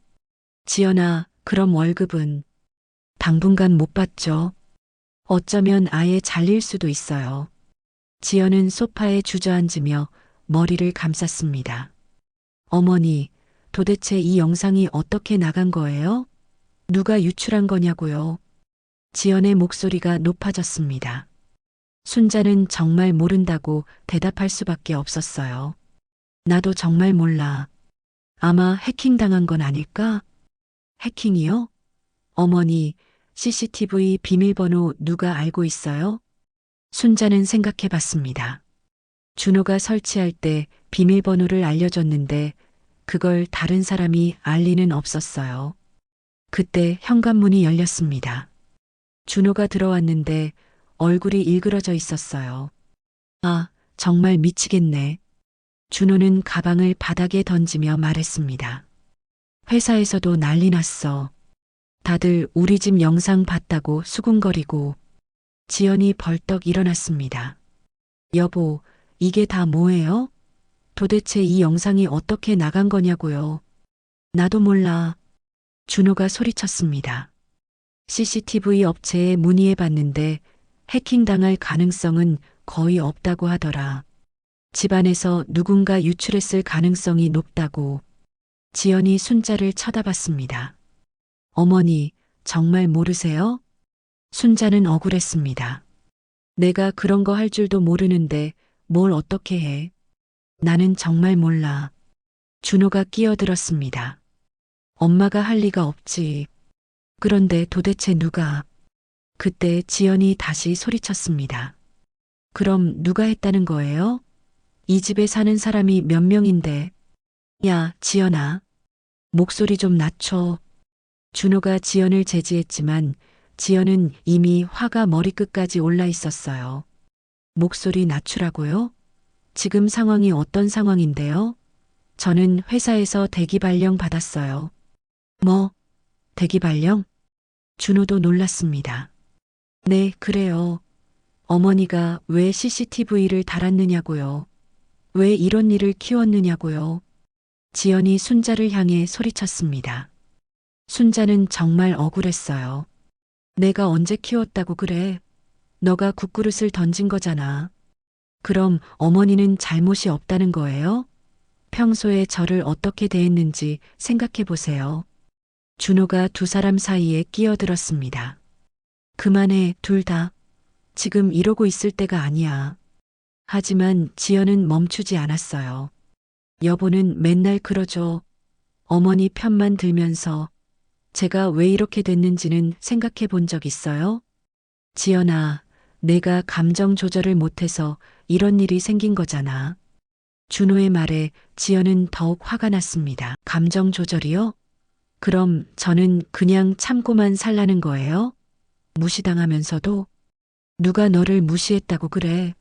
지연아, 그럼 월급은? 당분간 못 받죠. 어쩌면 아예 잘릴 수도 있어요. 지연은 소파에 주저앉으며 머리를 감쌌습니다. 어머니, 도대체 이 영상이 어떻게 나간 거예요? 누가 유출한 거냐고요? 지연의 목소리가 높아졌습니다. 순자는 정말 모른다고 대답할 수밖에 없었어요. 나도 정말 몰라. 아마 해킹당한 건 아닐까? 해킹이요? 어머니, CCTV 비밀번호 누가 알고 있어요? 순자는 생각해 봤습니다. 준호가 설치할 때 비밀번호를 알려줬는데 그걸 다른 사람이 알 리는 없었어요. 그때 현관문이 열렸습니다. 준호가 들어왔는데 얼굴이 일그러져 있었어요. 아, 정말 미치겠네. 준호는 가방을 바닥에 던지며 말했습니다. 회사에서도 난리 났어. 다들 우리 집 영상 봤다고 수군거리고. 지연이 벌떡 일어났습니다. 여보, 이게 다 뭐예요? 도대체 이 영상이 어떻게 나간 거냐고요. 나도 몰라. 준호가 소리쳤습니다. CCTV 업체에 문의해 봤는데 해킹당할 가능성은 거의 없다고 하더라. 집안에서 누군가 유출했을 가능성이 높다고. 지연이 순자를 쳐다봤습니다. 어머니, 정말 모르세요? 순자는 억울했습니다. 내가 그런 거 할 줄도 모르는데 뭘 어떻게 해. 나는 정말 몰라. 준호가 끼어들었습니다. 엄마가 할 리가 없지. 그런데 도대체 누가? 그때 지연이 다시 소리쳤습니다. 그럼 누가 했다는 거예요? 이 집에 사는 사람이 몇 명인데. 야, 지연아. 목소리 좀 낮춰. 준호가 지연을 제지했지만 지연은 이미 화가 머리끝까지 올라 있었어요. 목소리 낮추라고요? 지금 상황이 어떤 상황인데요? 저는 회사에서 대기 발령 받았어요. 뭐? 대기 발령? 준호도 놀랐습니다. 네, 그래요. 어머니가 왜 CCTV를 달았느냐고요. 왜 이런 일을 키웠느냐고요. 지연이 순자를 향해 소리쳤습니다. 순자는 정말 억울했어요. 내가 언제 키웠다고 그래? 너가 국그릇을 던진 거잖아. 그럼 어머니는 잘못이 없다는 거예요? 평소에 저를 어떻게 대했는지 생각해 보세요. 준호가 두 사람 사이에 끼어들었습니다. 그만해, 둘 다. 지금 이러고 있을 때가 아니야. 하지만 지연은 멈추지 않았어요. 여보는 맨날 그러죠. 어머니 편만 들면서. 제가 왜 이렇게 됐는지는 생각해 본 적 있어요? 지연아, 내가 감정 조절을 못해서 이런 일이 생긴 거잖아. 준호의 말에 지연은 더욱 화가 났습니다. 감정 조절이요? 그럼 저는 그냥 참고만 살라는 거예요? 무시당하면서도? 누가 너를 무시했다고 그래?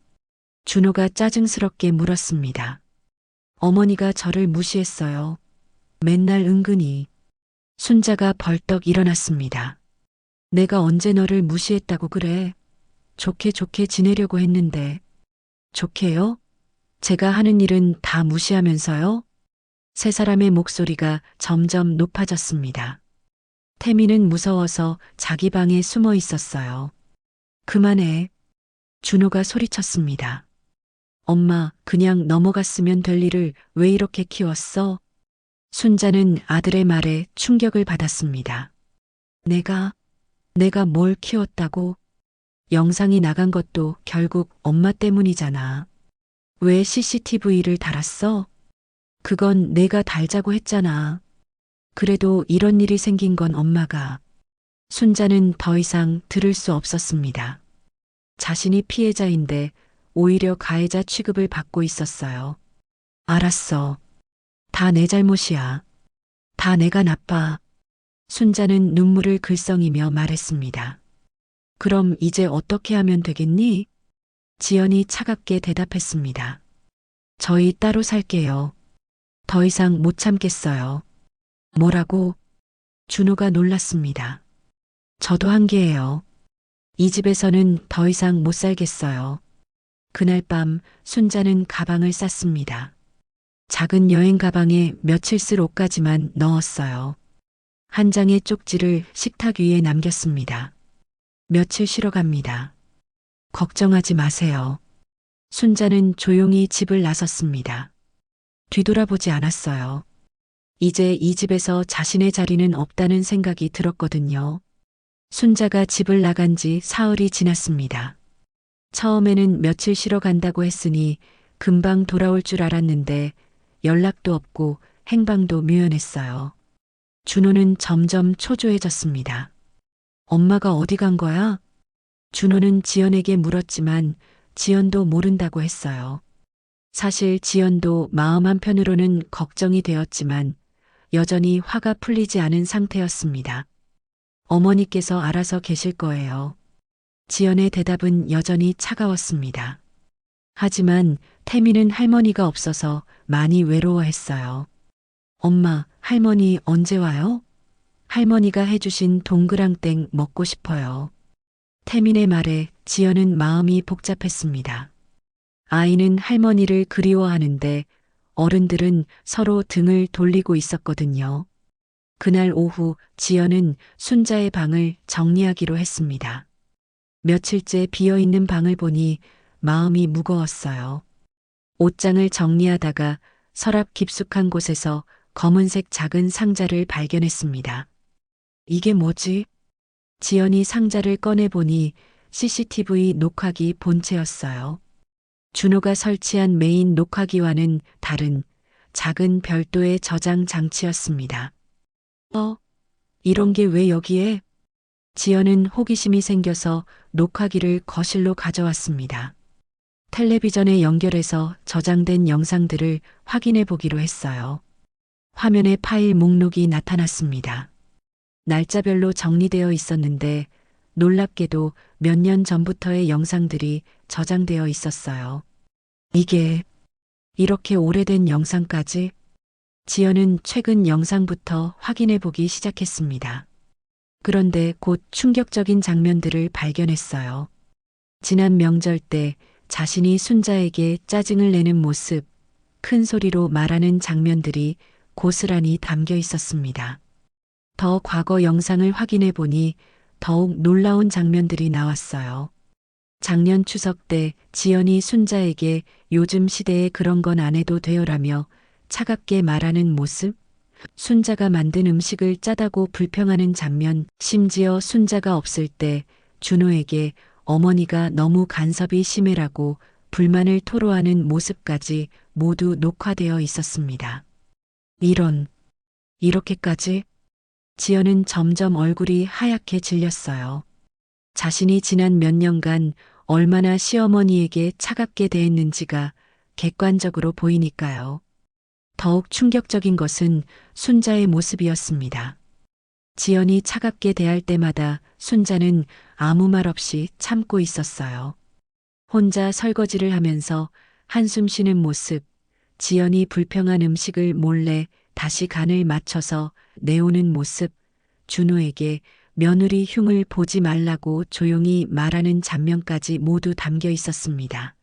준호가 짜증스럽게 물었습니다. 어머니가 저를 무시했어요. 맨날 은근히. 순자가 벌떡 일어났습니다. 내가 언제 너를 무시했다고 그래? 좋게 좋게 지내려고 했는데. 좋게요? 제가 하는 일은 다 무시하면서요? 세 사람의 목소리가 점점 높아졌습니다. 태미는 무서워서 자기 방에 숨어 있었어요. 그만해. 준호가 소리쳤습니다. 엄마, 그냥 넘어갔으면 될 일을 왜 이렇게 키웠어? 순자는 아들의 말에 충격을 받았습니다. 내가 뭘 키웠다고? 영상이 나간 것도 결국 엄마 때문이잖아. 왜 CCTV를 달았어? 그건 내가 달자고 했잖아. 그래도 이런 일이 생긴 건 엄마가. 순자는 더 이상 들을 수 없었습니다. 자신이 피해자인데 오히려 가해자 취급을 받고 있었어요. 알았어. 다 내 잘못이야. 다 내가 나빠. 순자는 눈물을 글썽이며 말했습니다. 그럼 이제 어떻게 하면 되겠니? 지연이 차갑게 대답했습니다. 저희 따로 살게요. 더 이상 못 참겠어요. 뭐라고? 준호가 놀랐습니다. 저도 한계예요. 이 집에서는 더 이상 못 살겠어요. 그날 밤 순자는 가방을 쌌습니다. 작은 여행 가방에 며칠 쓸 옷까지만 넣었어요. 한 장의 쪽지를 식탁 위에 남겼습니다. 며칠 쉬러 갑니다. 걱정하지 마세요. 순자는 조용히 집을 나섰습니다. 뒤돌아보지 않았어요. 이제 이 집에서 자신의 자리는 없다는 생각이 들었거든요. 순자가 집을 나간 지 사흘이 지났습니다. 처음에는 며칠 쉬러 간다고 했으니 금방 돌아올 줄 알았는데 연락도 없고 행방도 묘연했어요. 준호는 점점 초조해졌습니다. 엄마가 어디 간 거야? 준호는 지연에게 물었지만 지연도 모른다고 했어요. 사실 지연도 마음 한편으로는 걱정이 되었지만 여전히 화가 풀리지 않은 상태였습니다. 어머니께서 알아서 계실 거예요. 지연의 대답은 여전히 차가웠습니다. 하지만 태미는 할머니가 없어서 많이 외로워했어요. 엄마, 할머니 언제 와요? 할머니가 해주신 동그랑땡 먹고 싶어요. 태민의 말에 지연은 마음이 복잡했습니다. 아이는 할머니를 그리워하는데 어른들은 서로 등을 돌리고 있었거든요. 그날 오후 지연은 순자의 방을 정리하기로 했습니다. 며칠째 비어있는 방을 보니 마음이 무거웠어요. 옷장을 정리하다가 서랍 깊숙한 곳에서 검은색 작은 상자를 발견했습니다. 이게 뭐지? 지연이 상자를 꺼내보니 CCTV 녹화기 본체였어요. 준호가 설치한 메인 녹화기와는 다른 작은 별도의 저장 장치였습니다. 이런 게 왜 여기에? 지연은 호기심이 생겨서 녹화기를 거실로 가져왔습니다. 텔레비전에 연결해서 저장된 영상들을 확인해 보기로 했어요. 화면에 파일 목록이 나타났습니다. 날짜별로 정리되어 있었는데 놀랍게도 몇 년 전부터의 영상들이 저장되어 있었어요. 이게 이렇게 오래된 영상까지? 지연은 최근 영상부터 확인해 보기 시작했습니다. 그런데 곧 충격적인 장면들을 발견했어요. 지난 명절 때 자신이 순자에게 짜증을 내는 모습, 큰 소리로 말하는 장면들이 고스란히 담겨 있었습니다. 더 과거 영상을 확인해 보니 더욱 놀라운 장면들이 나왔어요. 작년 추석 때 지연이 순자에게 요즘 시대에 그런 건 안 해도 돼요라며 차갑게 말하는 모습, 순자가 만든 음식을 짜다고 불평하는 장면, 심지어 순자가 없을 때 준호에게 어머니가 너무 간섭이 심해라고 불만을 토로하는 모습까지 모두 녹화되어 있었습니다. 이렇게까지? 지연은 점점 얼굴이 하얗게 질렸어요. 자신이 지난 몇 년간 얼마나 시어머니에게 차갑게 대했는지가 객관적으로 보이니까요. 더욱 충격적인 것은 순자의 모습이었습니다. 지연이 차갑게 대할 때마다 순자는 아무 말 없이 참고 있었어요. 혼자 설거지를 하면서 한숨 쉬는 모습, 지연이 불평한 음식을 몰래 다시 간을 맞춰서 내오는 모습, 준호에게 며느리 흉을 보지 말라고 조용히 말하는 장면까지 모두 담겨 있었습니다.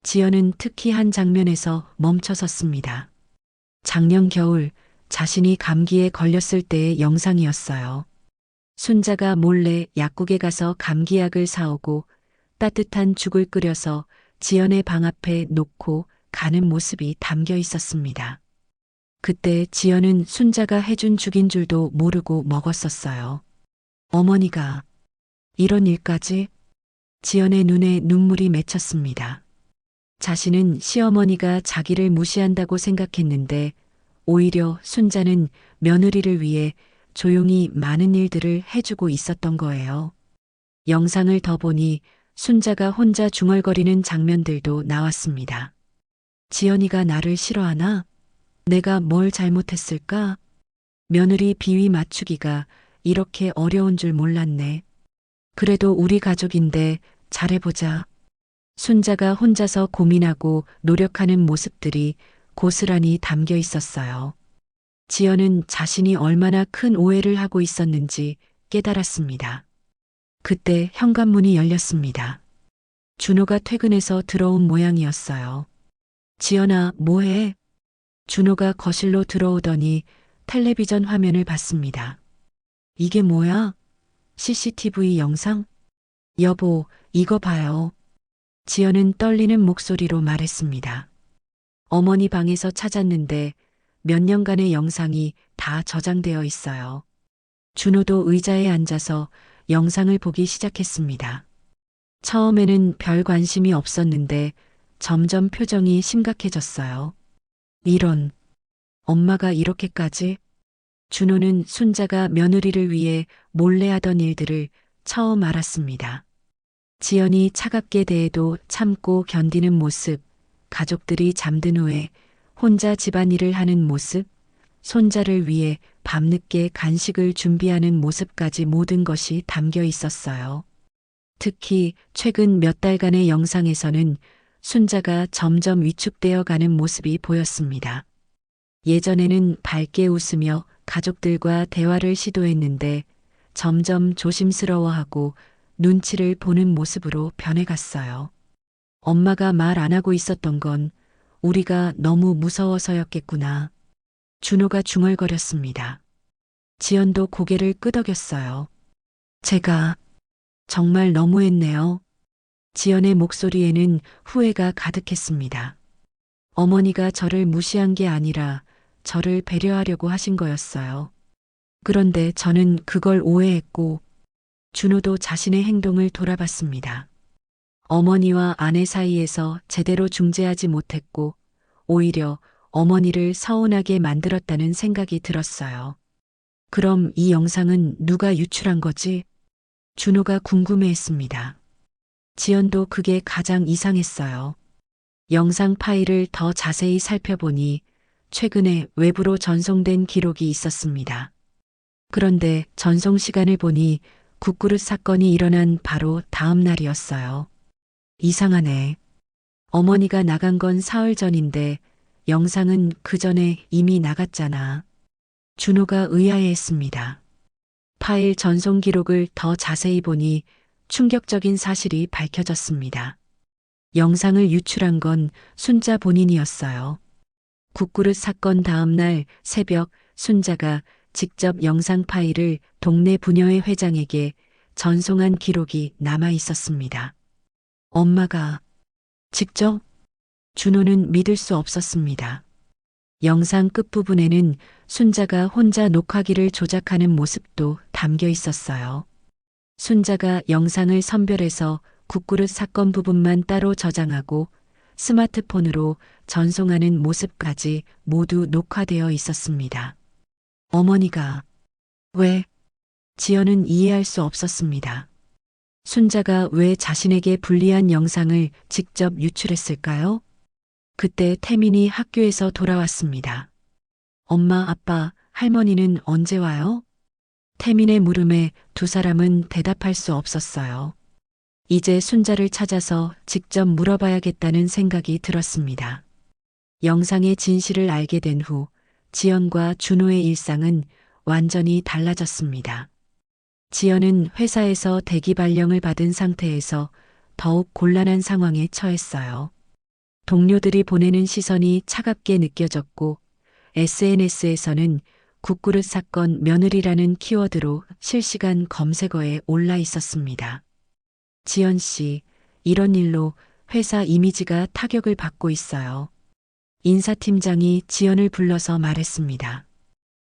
지연은 특히 한 장면에서 멈춰섰습니다. 작년 겨울 자신이 감기에 걸렸을 때의 영상이었어요. 순자가 몰래 약국에 가서 감기약을 사오고 따뜻한 죽을 끓여서 지연의 방 앞에 놓고 가는 모습이 담겨 있었습니다. 그때 지연은 순자가 해준 죽인 줄도 모르고 먹었었어요. 어머니가 이런 일까지? 지연의 눈에 눈물이 맺혔습니다. 자신은 시어머니가 자기를 무시한다고 생각했는데 오히려 순자는 며느리를 위해 조용히 많은 일들을 해주고 있었던 거예요. 영상을 더 보니 순자가 혼자 중얼거리는 장면들도 나왔습니다. 지연이가 나를 싫어하나? 내가 뭘 잘못했을까? 며느리 비위 맞추기가 이렇게 어려운 줄 몰랐네. 그래도 우리 가족인데 잘해보자. 순자가 혼자서 고민하고 노력하는 모습들이 고스란히 담겨 있었어요. 지연은 자신이 얼마나 큰 오해를 하고 있었는지 깨달았습니다. 그때 현관문이 열렸습니다. 준호가 퇴근해서 들어온 모양이었어요. 지연아, 뭐해? 준호가 거실로 들어오더니 텔레비전 화면을 봤습니다. 이게 뭐야? CCTV 영상? 여보, 이거 봐요. 지연은 떨리는 목소리로 말했습니다. 어머니 방에서 찾았는데 몇 년간의 영상이 다 저장되어 있어요. 준호도 의자에 앉아서 영상을 보기 시작했습니다. 처음에는 별 관심이 없었는데 점점 표정이 심각해졌어요. 이런, 엄마가 이렇게까지? 준호는 순자가 며느리를 위해 몰래 하던 일들을 처음 알았습니다. 지연이 차갑게 대해도 참고 견디는 모습, 가족들이 잠든 후에 혼자 집안일을 하는 모습, 손자를 위해 밤늦게 간식을 준비하는 모습까지 모든 것이 담겨 있었어요. 특히 최근 몇 달간의 영상에서는 순자가 점점 위축되어 가는 모습이 보였습니다. 예전에는 밝게 웃으며 가족들과 대화를 시도했는데 점점 조심스러워하고 눈치를 보는 모습으로 변해갔어요. 엄마가 말 안 하고 있었던 건 우리가 너무 무서워서였겠구나. 준호가 중얼거렸습니다. 지연도 고개를 끄덕였어요. 제가 정말 너무했네요. 지연의 목소리에는 후회가 가득했습니다. 어머니가 저를 무시한 게 아니라 저를 배려하려고 하신 거였어요. 그런데 저는 그걸 오해했고, 준호도 자신의 행동을 돌아봤습니다. 어머니와 아내 사이에서 제대로 중재하지 못했고, 오히려 어머니를 서운하게 만들었다는 생각이 들었어요. 그럼 이 영상은 누가 유출한 거지? 준호가 궁금해했습니다. 지연도 그게 가장 이상했어요. 영상 파일을 더 자세히 살펴보니 최근에 외부로 전송된 기록이 있었습니다. 그런데 전송 시간을 보니 국그릇 사건이 일어난 바로 다음 날이었어요. 이상하네. 어머니가 나간 건 사흘 전인데 영상은 그 전에 이미 나갔잖아. 준호가 의아해했습니다. 파일 전송 기록을 더 자세히 보니 충격적인 사실이 밝혀졌습니다. 영상을 유출한 건 순자 본인이었어요. 국그릇 사건 다음 날 새벽 순자가 직접 영상 파일을 동네 부녀회 회장에게 전송한 기록이 남아 있었습니다. 엄마가 직접? 준호는 믿을 수 없었습니다. 영상 끝부분에는 순자가 혼자 녹화기를 조작하는 모습도 담겨 있었어요. 순자가 영상을 선별해서 국그릇 사건 부분만 따로 저장하고 스마트폰으로 전송하는 모습까지 모두 녹화되어 있었습니다. 어머니가 왜? 지연은 이해할 수 없었습니다. 순자가 왜 자신에게 불리한 영상을 직접 유출했을까요? 그때 태민이 학교에서 돌아왔습니다. 엄마, 아빠, 할머니는 언제 와요? 태민의 물음에 두 사람은 대답할 수 없었어요. 이제 순자를 찾아서 직접 물어봐야겠다는 생각이 들었습니다. 영상의 진실을 알게 된 후 지연과 준호의 일상은 완전히 달라졌습니다. 지연은 회사에서 대기 발령을 받은 상태에서 더욱 곤란한 상황에 처했어요. 동료들이 보내는 시선이 차갑게 느껴졌고 SNS에서는 국그릇 사건 며느리라는 키워드로 실시간 검색어에 올라 있었습니다. 지연 씨, 이런 일로 회사 이미지가 타격을 받고 있어요. 인사팀장이 지연을 불러서 말했습니다.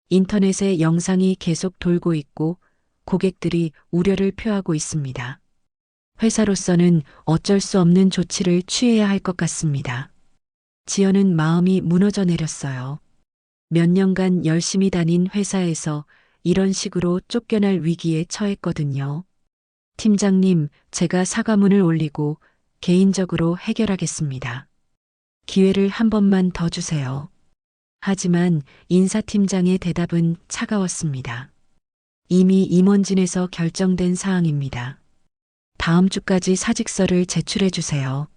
인터넷에 영상이 계속 돌고 있고 고객들이 우려를 표하고 있습니다. 회사로서는 어쩔 수 없는 조치를 취해야 할 것 같습니다. 지연은 마음이 무너져 내렸어요. 몇 년간 열심히 다닌 회사에서 이런 식으로 쫓겨날 위기에 처했거든요. 팀장님, 제가 사과문을 올리고 개인적으로 해결하겠습니다. 기회를 한 번만 더 주세요. 하지만 인사팀장의 대답은 차가웠습니다. 이미 임원진에서 결정된 사항입니다. 다음 주까지 사직서를 제출해 주세요.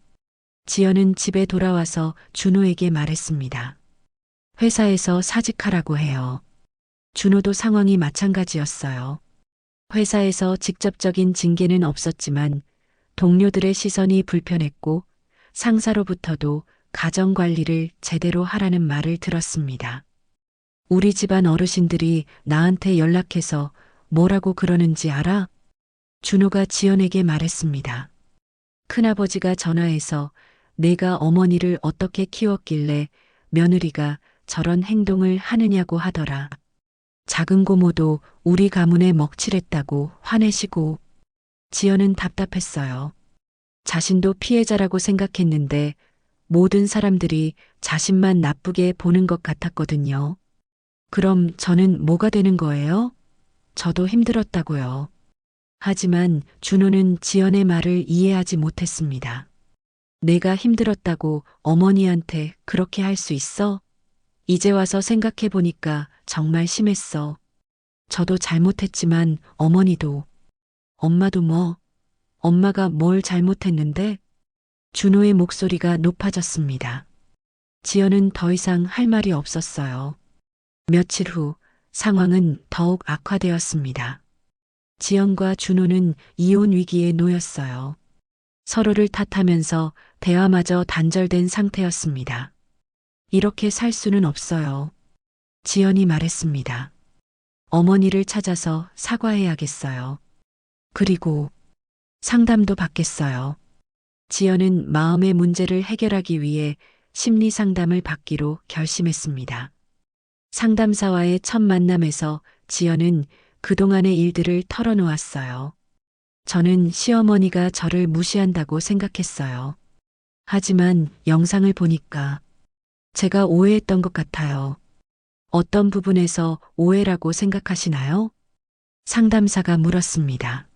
지연은 집에 돌아와서 준호에게 말했습니다. 회사에서 사직하라고 해요. 준호도 상황이 마찬가지였어요. 회사에서 직접적인 징계는 없었지만 동료들의 시선이 불편했고 상사로부터도 가정 관리를 제대로 하라는 말을 들었습니다. 우리 집안 어르신들이 나한테 연락해서 뭐라고 그러는지 알아? 준호가 지연에게 말했습니다. 큰아버지가 전화해서 내가 어머니를 어떻게 키웠길래 며느리가 저런 행동을 하느냐고 하더라. 작은 고모도 우리 가문에 먹칠했다고 화내시고. 지연은 답답했어요. 자신도 피해자라고 생각했는데 모든 사람들이 자신만 나쁘게 보는 것 같았거든요. 그럼 저는 뭐가 되는 거예요? 저도 힘들었다고요. 하지만 준호는 지연의 말을 이해하지 못했습니다. 내가 힘들었다고 어머니한테 그렇게 할 수 있어? 이제 와서 생각해 보니까 정말 심했어. 저도 잘못했지만 어머니도, 엄마도 뭐, 엄마가 뭘 잘못했는데? 준호의 목소리가 높아졌습니다. 지연은 더 이상 할 말이 없었어요. 며칠 후 상황은 더욱 악화되었습니다. 지연과 준호는 이혼 위기에 놓였어요. 서로를 탓하면서 대화마저 단절된 상태였습니다. 이렇게 살 수는 없어요. 지연이 말했습니다. 어머니를 찾아서 사과해야겠어요. 그리고 상담도 받겠어요. 지연은 마음의 문제를 해결하기 위해 심리 상담을 받기로 결심했습니다. 상담사와의 첫 만남에서 지연은 그동안의 일들을 털어놓았어요. 저는 시어머니가 저를 무시한다고 생각했어요. 하지만 영상을 보니까 제가 오해했던 것 같아요. 어떤 부분에서 오해라고 생각하시나요? 상담사가 물었습니다.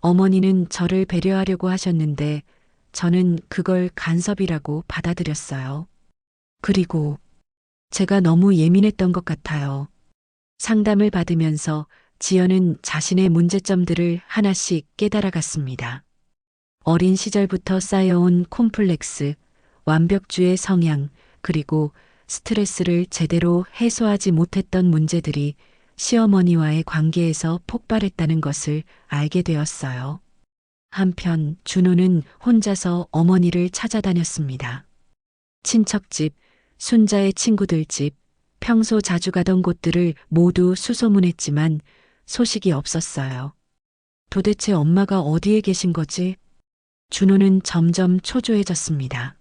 어머니는 저를 배려하려고 하셨는데 저는 그걸 간섭이라고 받아들였어요. 그리고 제가 너무 예민했던 것 같아요. 상담을 받으면서 지연은 자신의 문제점들을 하나씩 깨달아갔습니다. 어린 시절부터 쌓여온 콤플렉스, 완벽주의 성향, 그리고 스트레스를 제대로 해소하지 못했던 문제들이 시어머니와의 관계에서 폭발했다는 것을 알게 되었어요. 한편 준호는 혼자서 어머니를 찾아다녔습니다. 친척집, 순자의 친구들 집, 평소 자주 가던 곳들을 모두 수소문했지만 소식이 없었어요. 도대체 엄마가 어디에 계신 거지? 준호는 점점 초조해졌습니다.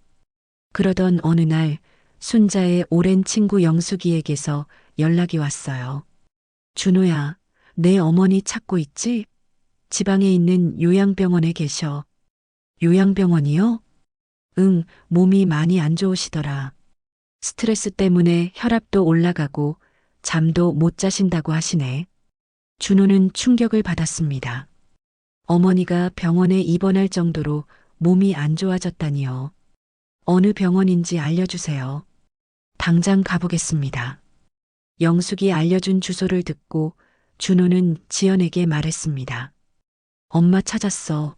그러던 어느 날 순자의 오랜 친구 영숙이에게서 연락이 왔어요. 준호야, 내 어머니 찾고 있지? 지방에 있는 요양병원에 계셔. 요양병원이요? 응, 몸이 많이 안 좋으시더라. 스트레스 때문에 혈압도 올라가고 잠도 못 자신다고 하시네. 준호는 충격을 받았습니다. 어머니가 병원에 입원할 정도로 몸이 안 좋아졌다니요. 어느 병원인지 알려주세요. 당장 가보겠습니다. 영숙이 알려준 주소를 듣고 준호는 지연에게 말했습니다. 엄마 찾았어.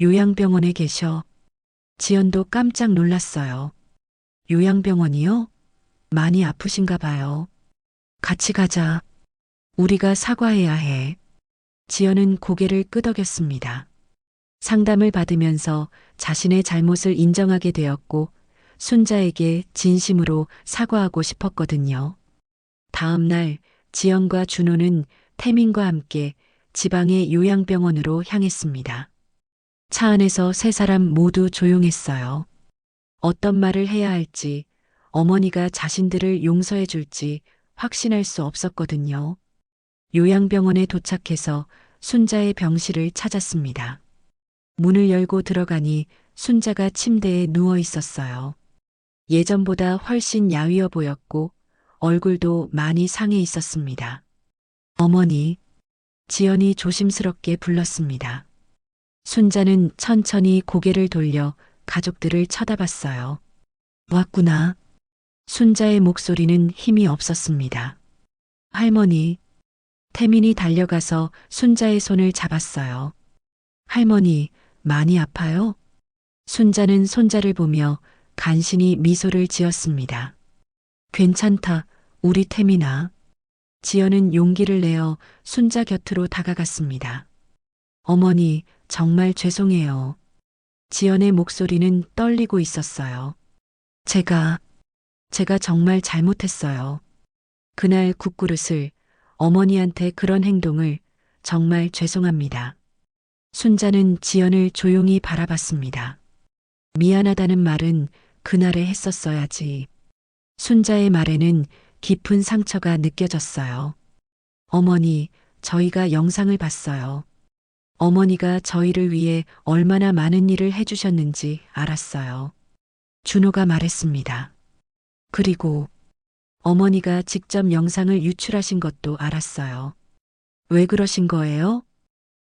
요양병원에 계셔. 지연도 깜짝 놀랐어요. 요양병원이요? 많이 아프신가 봐요. 같이 가자. 우리가 사과해야 해. 지연은 고개를 끄덕였습니다. 상담을 받으면서 자신의 잘못을 인정하게 되었고 순자에게 진심으로 사과하고 싶었거든요. 다음 날 지연과 준호는 태민과 함께 지방의 요양병원으로 향했습니다. 차 안에서 세 사람 모두 조용했어요. 어떤 말을 해야 할지, 어머니가 자신들을 용서해 줄지 확신할 수 없었거든요. 요양병원에 도착해서 순자의 병실을 찾았습니다. 문을 열고 들어가니 순자가 침대에 누워 있었어요. 예전보다 훨씬 야위어 보였고 얼굴도 많이 상해 있었습니다. 어머니, 지연이 조심스럽게 불렀습니다. 순자는 천천히 고개를 돌려 가족들을 쳐다봤어요. 왔구나. 순자의 목소리는 힘이 없었습니다. 할머니, 태민이 달려가서 순자의 손을 잡았어요. 할머니, 많이 아파요? 순자는 손자를 보며 간신히 미소를 지었습니다. 괜찮다, 우리 태민아. 지연은 용기를 내어 순자 곁으로 다가갔습니다. 어머니, 정말 죄송해요. 지연의 목소리는 떨리고 있었어요. 제가 정말 잘못했어요. 그날 국그릇을, 어머니한테 그런 행동을 정말 죄송합니다. 순자는 지연을 조용히 바라봤습니다. 미안하다는 말은 그날에 했었어야지. 순자의 말에는 깊은 상처가 느껴졌어요. 어머니, 저희가 영상을 봤어요. 어머니가 저희를 위해 얼마나 많은 일을 해주셨는지 알았어요. 준호가 말했습니다. 그리고 어머니가 직접 영상을 유출하신 것도 알았어요. 왜 그러신 거예요?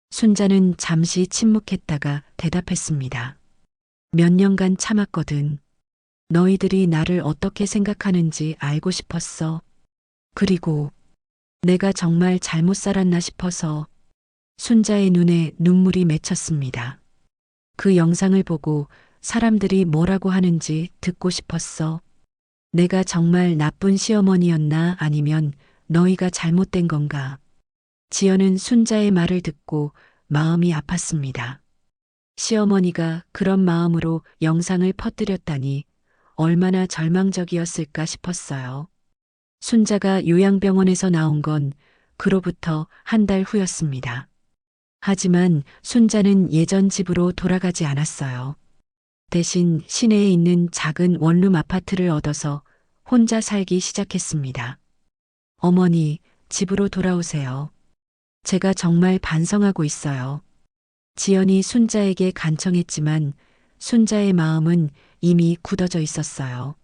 순자는 잠시 침묵했다가 대답했습니다. 몇 년간 참았거든. 너희들이 나를 어떻게 생각하는지 알고 싶었어. 그리고 내가 정말 잘못 살았나 싶어서. 순자의 눈에 눈물이 맺혔습니다. 그 영상을 보고 사람들이 뭐라고 하는지 듣고 싶었어. 내가 정말 나쁜 시어머니였나 아니면 너희가 잘못된 건가? 지연은 순자의 말을 듣고 마음이 아팠습니다. 시어머니가 그런 마음으로 영상을 퍼뜨렸다니 얼마나 절망적이었을까 싶었어요. 순자가 요양병원에서 나온 건 그로부터 한 달 후였습니다. 하지만 순자는 예전 집으로 돌아가지 않았어요. 대신 시내에 있는 작은 원룸 아파트를 얻어서 혼자 살기 시작했습니다. 어머니, 집으로 돌아오세요. 제가 정말 반성하고 있어요. 지연이 순자에게 간청했지만 순자의 마음은 이미 굳어져 있었어요.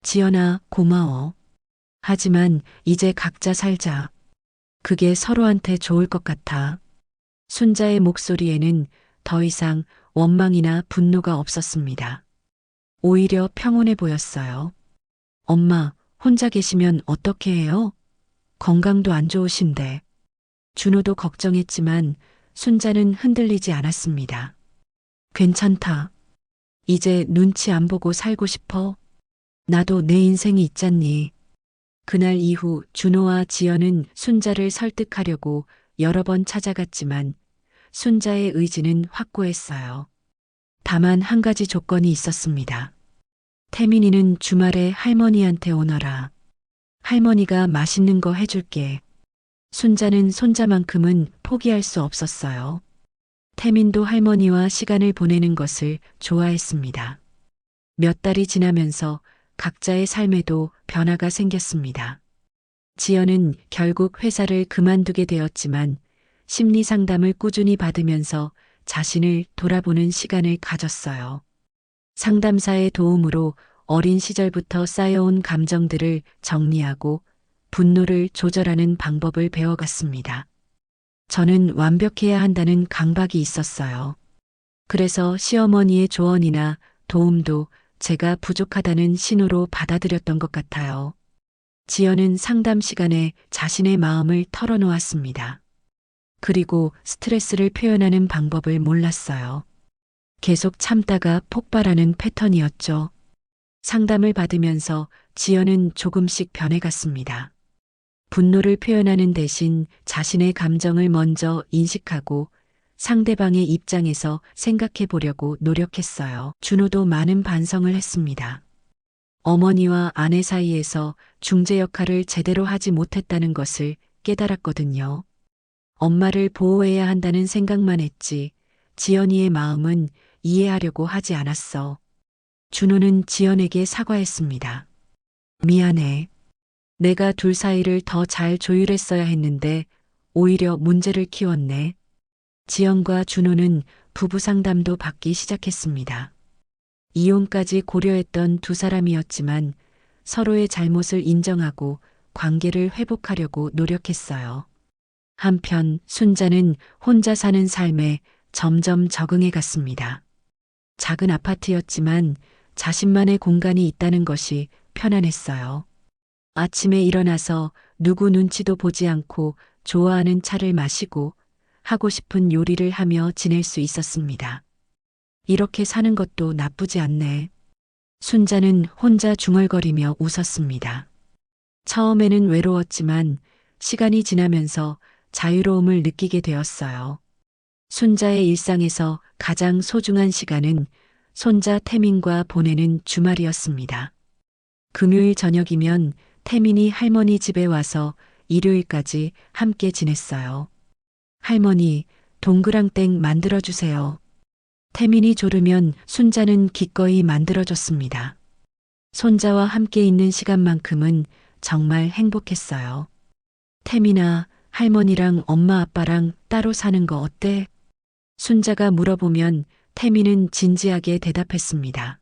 지연아, 고마워. 하지만 이제 각자 살자. 그게 서로한테 좋을 것 같아. 순자의 목소리에는 더 이상 원망이나 분노가 없었습니다. 오히려 평온해 보였어요. 엄마, 혼자 계시면 어떻게 해요? 건강도 안 좋으신데. 준호도 걱정했지만 순자는 흔들리지 않았습니다. 괜찮다. 이제 눈치 안 보고 살고 싶어. 나도 내 인생이 있잖니. 그날 이후 준호와 지연은 순자를 설득하려고 여러 번 찾아갔지만 순자의 의지는 확고했어요. 다만 한 가지 조건이 있었습니다. 태민이는 주말에 할머니한테 오너라. 할머니가 맛있는 거 해줄게. 순자는 손자만큼은 포기할 수 없었어요. 태민도 할머니와 시간을 보내는 것을 좋아했습니다. 몇 달이 지나면서 각자의 삶에도 변화가 생겼습니다. 지연은 결국 회사를 그만두게 되었지만 심리 상담을 꾸준히 받으면서 자신을 돌아보는 시간을 가졌어요. 상담사의 도움으로 어린 시절부터 쌓여온 감정들을 정리하고 분노를 조절하는 방법을 배워갔습니다. 저는 완벽해야 한다는 강박이 있었어요. 그래서 시어머니의 조언이나 도움도 제가 부족하다는 신호로 받아들였던 것 같아요. 지연은 상담 시간에 자신의 마음을 털어놓았습니다. 그리고 스트레스를 표현하는 방법을 몰랐어요. 계속 참다가 폭발하는 패턴이었죠. 상담을 받으면서 지연은 조금씩 변해갔습니다. 분노를 표현하는 대신 자신의 감정을 먼저 인식하고 상대방의 입장에서 생각해 보려고 노력했어요. 준호도 많은 반성을 했습니다. 어머니와 아내 사이에서 중재 역할을 제대로 하지 못했다는 것을 깨달았거든요. 엄마를 보호해야 한다는 생각만 했지 지연이의 마음은 이해하려고 하지 않았어. 준호는 지연에게 사과했습니다. 미안해. 내가 둘 사이를 더 잘 조율했어야 했는데 오히려 문제를 키웠네. 지연과 준호는 부부 상담도 받기 시작했습니다. 이혼까지 고려했던 두 사람이었지만 서로의 잘못을 인정하고 관계를 회복하려고 노력했어요. 한편 순자는 혼자 사는 삶에 점점 적응해 갔습니다. 작은 아파트였지만 자신만의 공간이 있다는 것이 편안했어요. 아침에 일어나서 누구 눈치도 보지 않고 좋아하는 차를 마시고 하고 싶은 요리를 하며 지낼 수 있었습니다. 이렇게 사는 것도 나쁘지 않네. 순자는 혼자 중얼거리며 웃었습니다. 처음에는 외로웠지만 시간이 지나면서 자유로움을 느끼게 되었어요. 순자의 일상에서 가장 소중한 시간은 손자 태민과 보내는 주말이었습니다. 금요일 저녁이면 태민이 할머니 집에 와서 일요일까지 함께 지냈어요. 할머니, 동그랑땡 만들어주세요. 태민이 조르면 순자는 기꺼이 만들어줬습니다. 손자와 함께 있는 시간만큼은 정말 행복했어요. 태민아, 할머니랑 엄마 아빠랑 따로 사는 거 어때? 순자가 물어보면 태미는 진지하게 대답했습니다.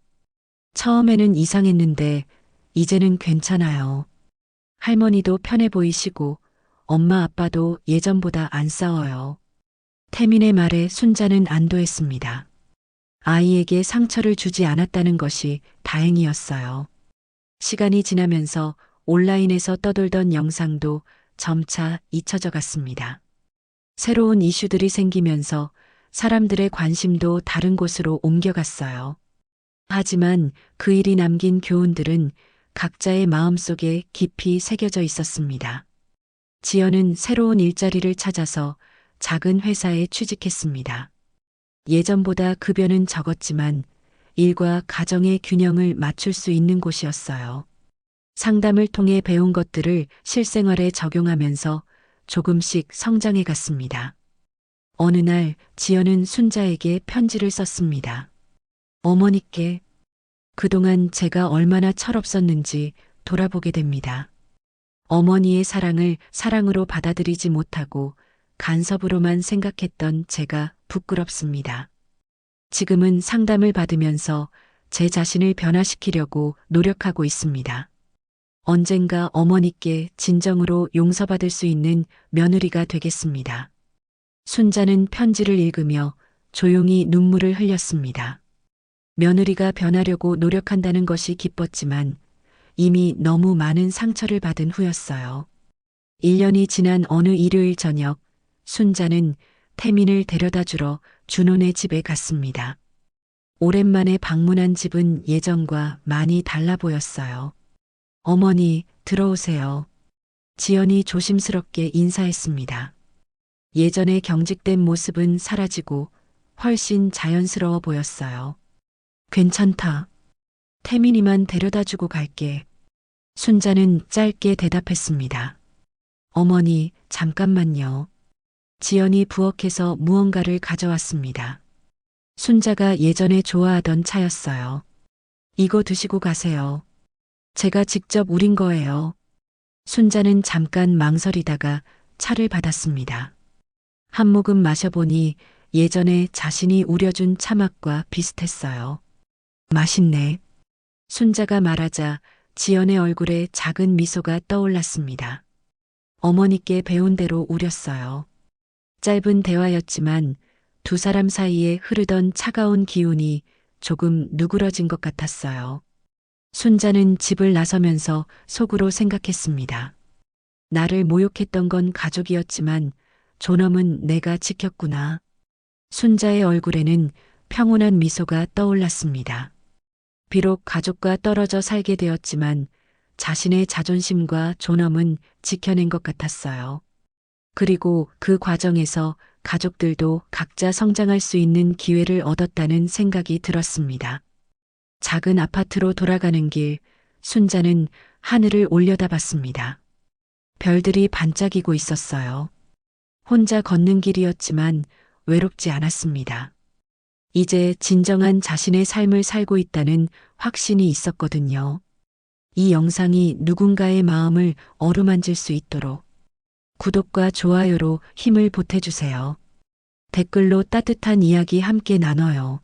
처음에는 이상했는데 이제는 괜찮아요. 할머니도 편해 보이시고 엄마 아빠도 예전보다 안 싸워요. 태민의 말에 순자는 안도했습니다. 아이에게 상처를 주지 않았다는 것이 다행이었어요. 시간이 지나면서 온라인에서 떠돌던 영상도 점차 잊혀져 갔습니다. 새로운 이슈들이 생기면서 사람들의 관심도 다른 곳으로 옮겨갔어요. 하지만 그 일이 남긴 교훈들은 각자의 마음속에 깊이 새겨져 있었습니다. 지연은 새로운 일자리를 찾아서 작은 회사에 취직했습니다. 예전보다 급여는 적었지만 일과 가정의 균형을 맞출 수 있는 곳이었어요. 상담을 통해 배운 것들을 실생활에 적용하면서 조금씩 성장해 갔습니다. 어느 날 지연은 순자에게 편지를 썼습니다. 어머니께 그동안 제가 얼마나 철없었는지 돌아보게 됩니다. 어머니의 사랑을 사랑으로 받아들이지 못하고 간섭으로만 생각했던 제가 부끄럽습니다. 지금은 상담을 받으면서 제 자신을 변화시키려고 노력하고 있습니다. 언젠가 어머니께 진정으로 용서받을 수 있는 며느리가 되겠습니다. 순자는 편지를 읽으며 조용히 눈물을 흘렸습니다. 며느리가 변하려고 노력한다는 것이 기뻤지만 이미 너무 많은 상처를 받은 후였어요. 1년이 지난 어느 일요일 저녁, 순자는 태민을 데려다 주러 준호네 집에 갔습니다. 오랜만에 방문한 집은 예전과 많이 달라 보였어요. 어머니, 들어오세요. 지연이 조심스럽게 인사했습니다. 예전의 경직된 모습은 사라지고 훨씬 자연스러워 보였어요. 괜찮다. 태민이만 데려다 주고 갈게. 순자는 짧게 대답했습니다. 어머니, 잠깐만요. 지연이 부엌에서 무언가를 가져왔습니다. 순자가 예전에 좋아하던 차였어요. 이거 드시고 가세요. 제가 직접 우린 거예요. 순자는 잠깐 망설이다가 차를 받았습니다. 한 모금 마셔보니 예전에 자신이 우려준 차 맛과 비슷했어요. 맛있네. 순자가 말하자 지연의 얼굴에 작은 미소가 떠올랐습니다. 어머니께 배운 대로 우렸어요. 짧은 대화였지만 두 사람 사이에 흐르던 차가운 기운이 조금 누그러진 것 같았어요. 순자는 집을 나서면서 속으로 생각했습니다. 나를 모욕했던 건 가족이었지만 존엄은 내가 지켰구나. 순자의 얼굴에는 평온한 미소가 떠올랐습니다. 비록 가족과 떨어져 살게 되었지만 자신의 자존심과 존엄은 지켜낸 것 같았어요. 그리고 그 과정에서 가족들도 각자 성장할 수 있는 기회를 얻었다는 생각이 들었습니다. 작은 아파트로 돌아가는 길, 순자는 하늘을 올려다봤습니다. 별들이 반짝이고 있었어요. 혼자 걷는 길이었지만 외롭지 않았습니다. 이제 진정한 자신의 삶을 살고 있다는 확신이 있었거든요. 이 영상이 누군가의 마음을 어루만질 수 있도록 구독과 좋아요로 힘을 보태주세요. 댓글로 따뜻한 이야기 함께 나눠요.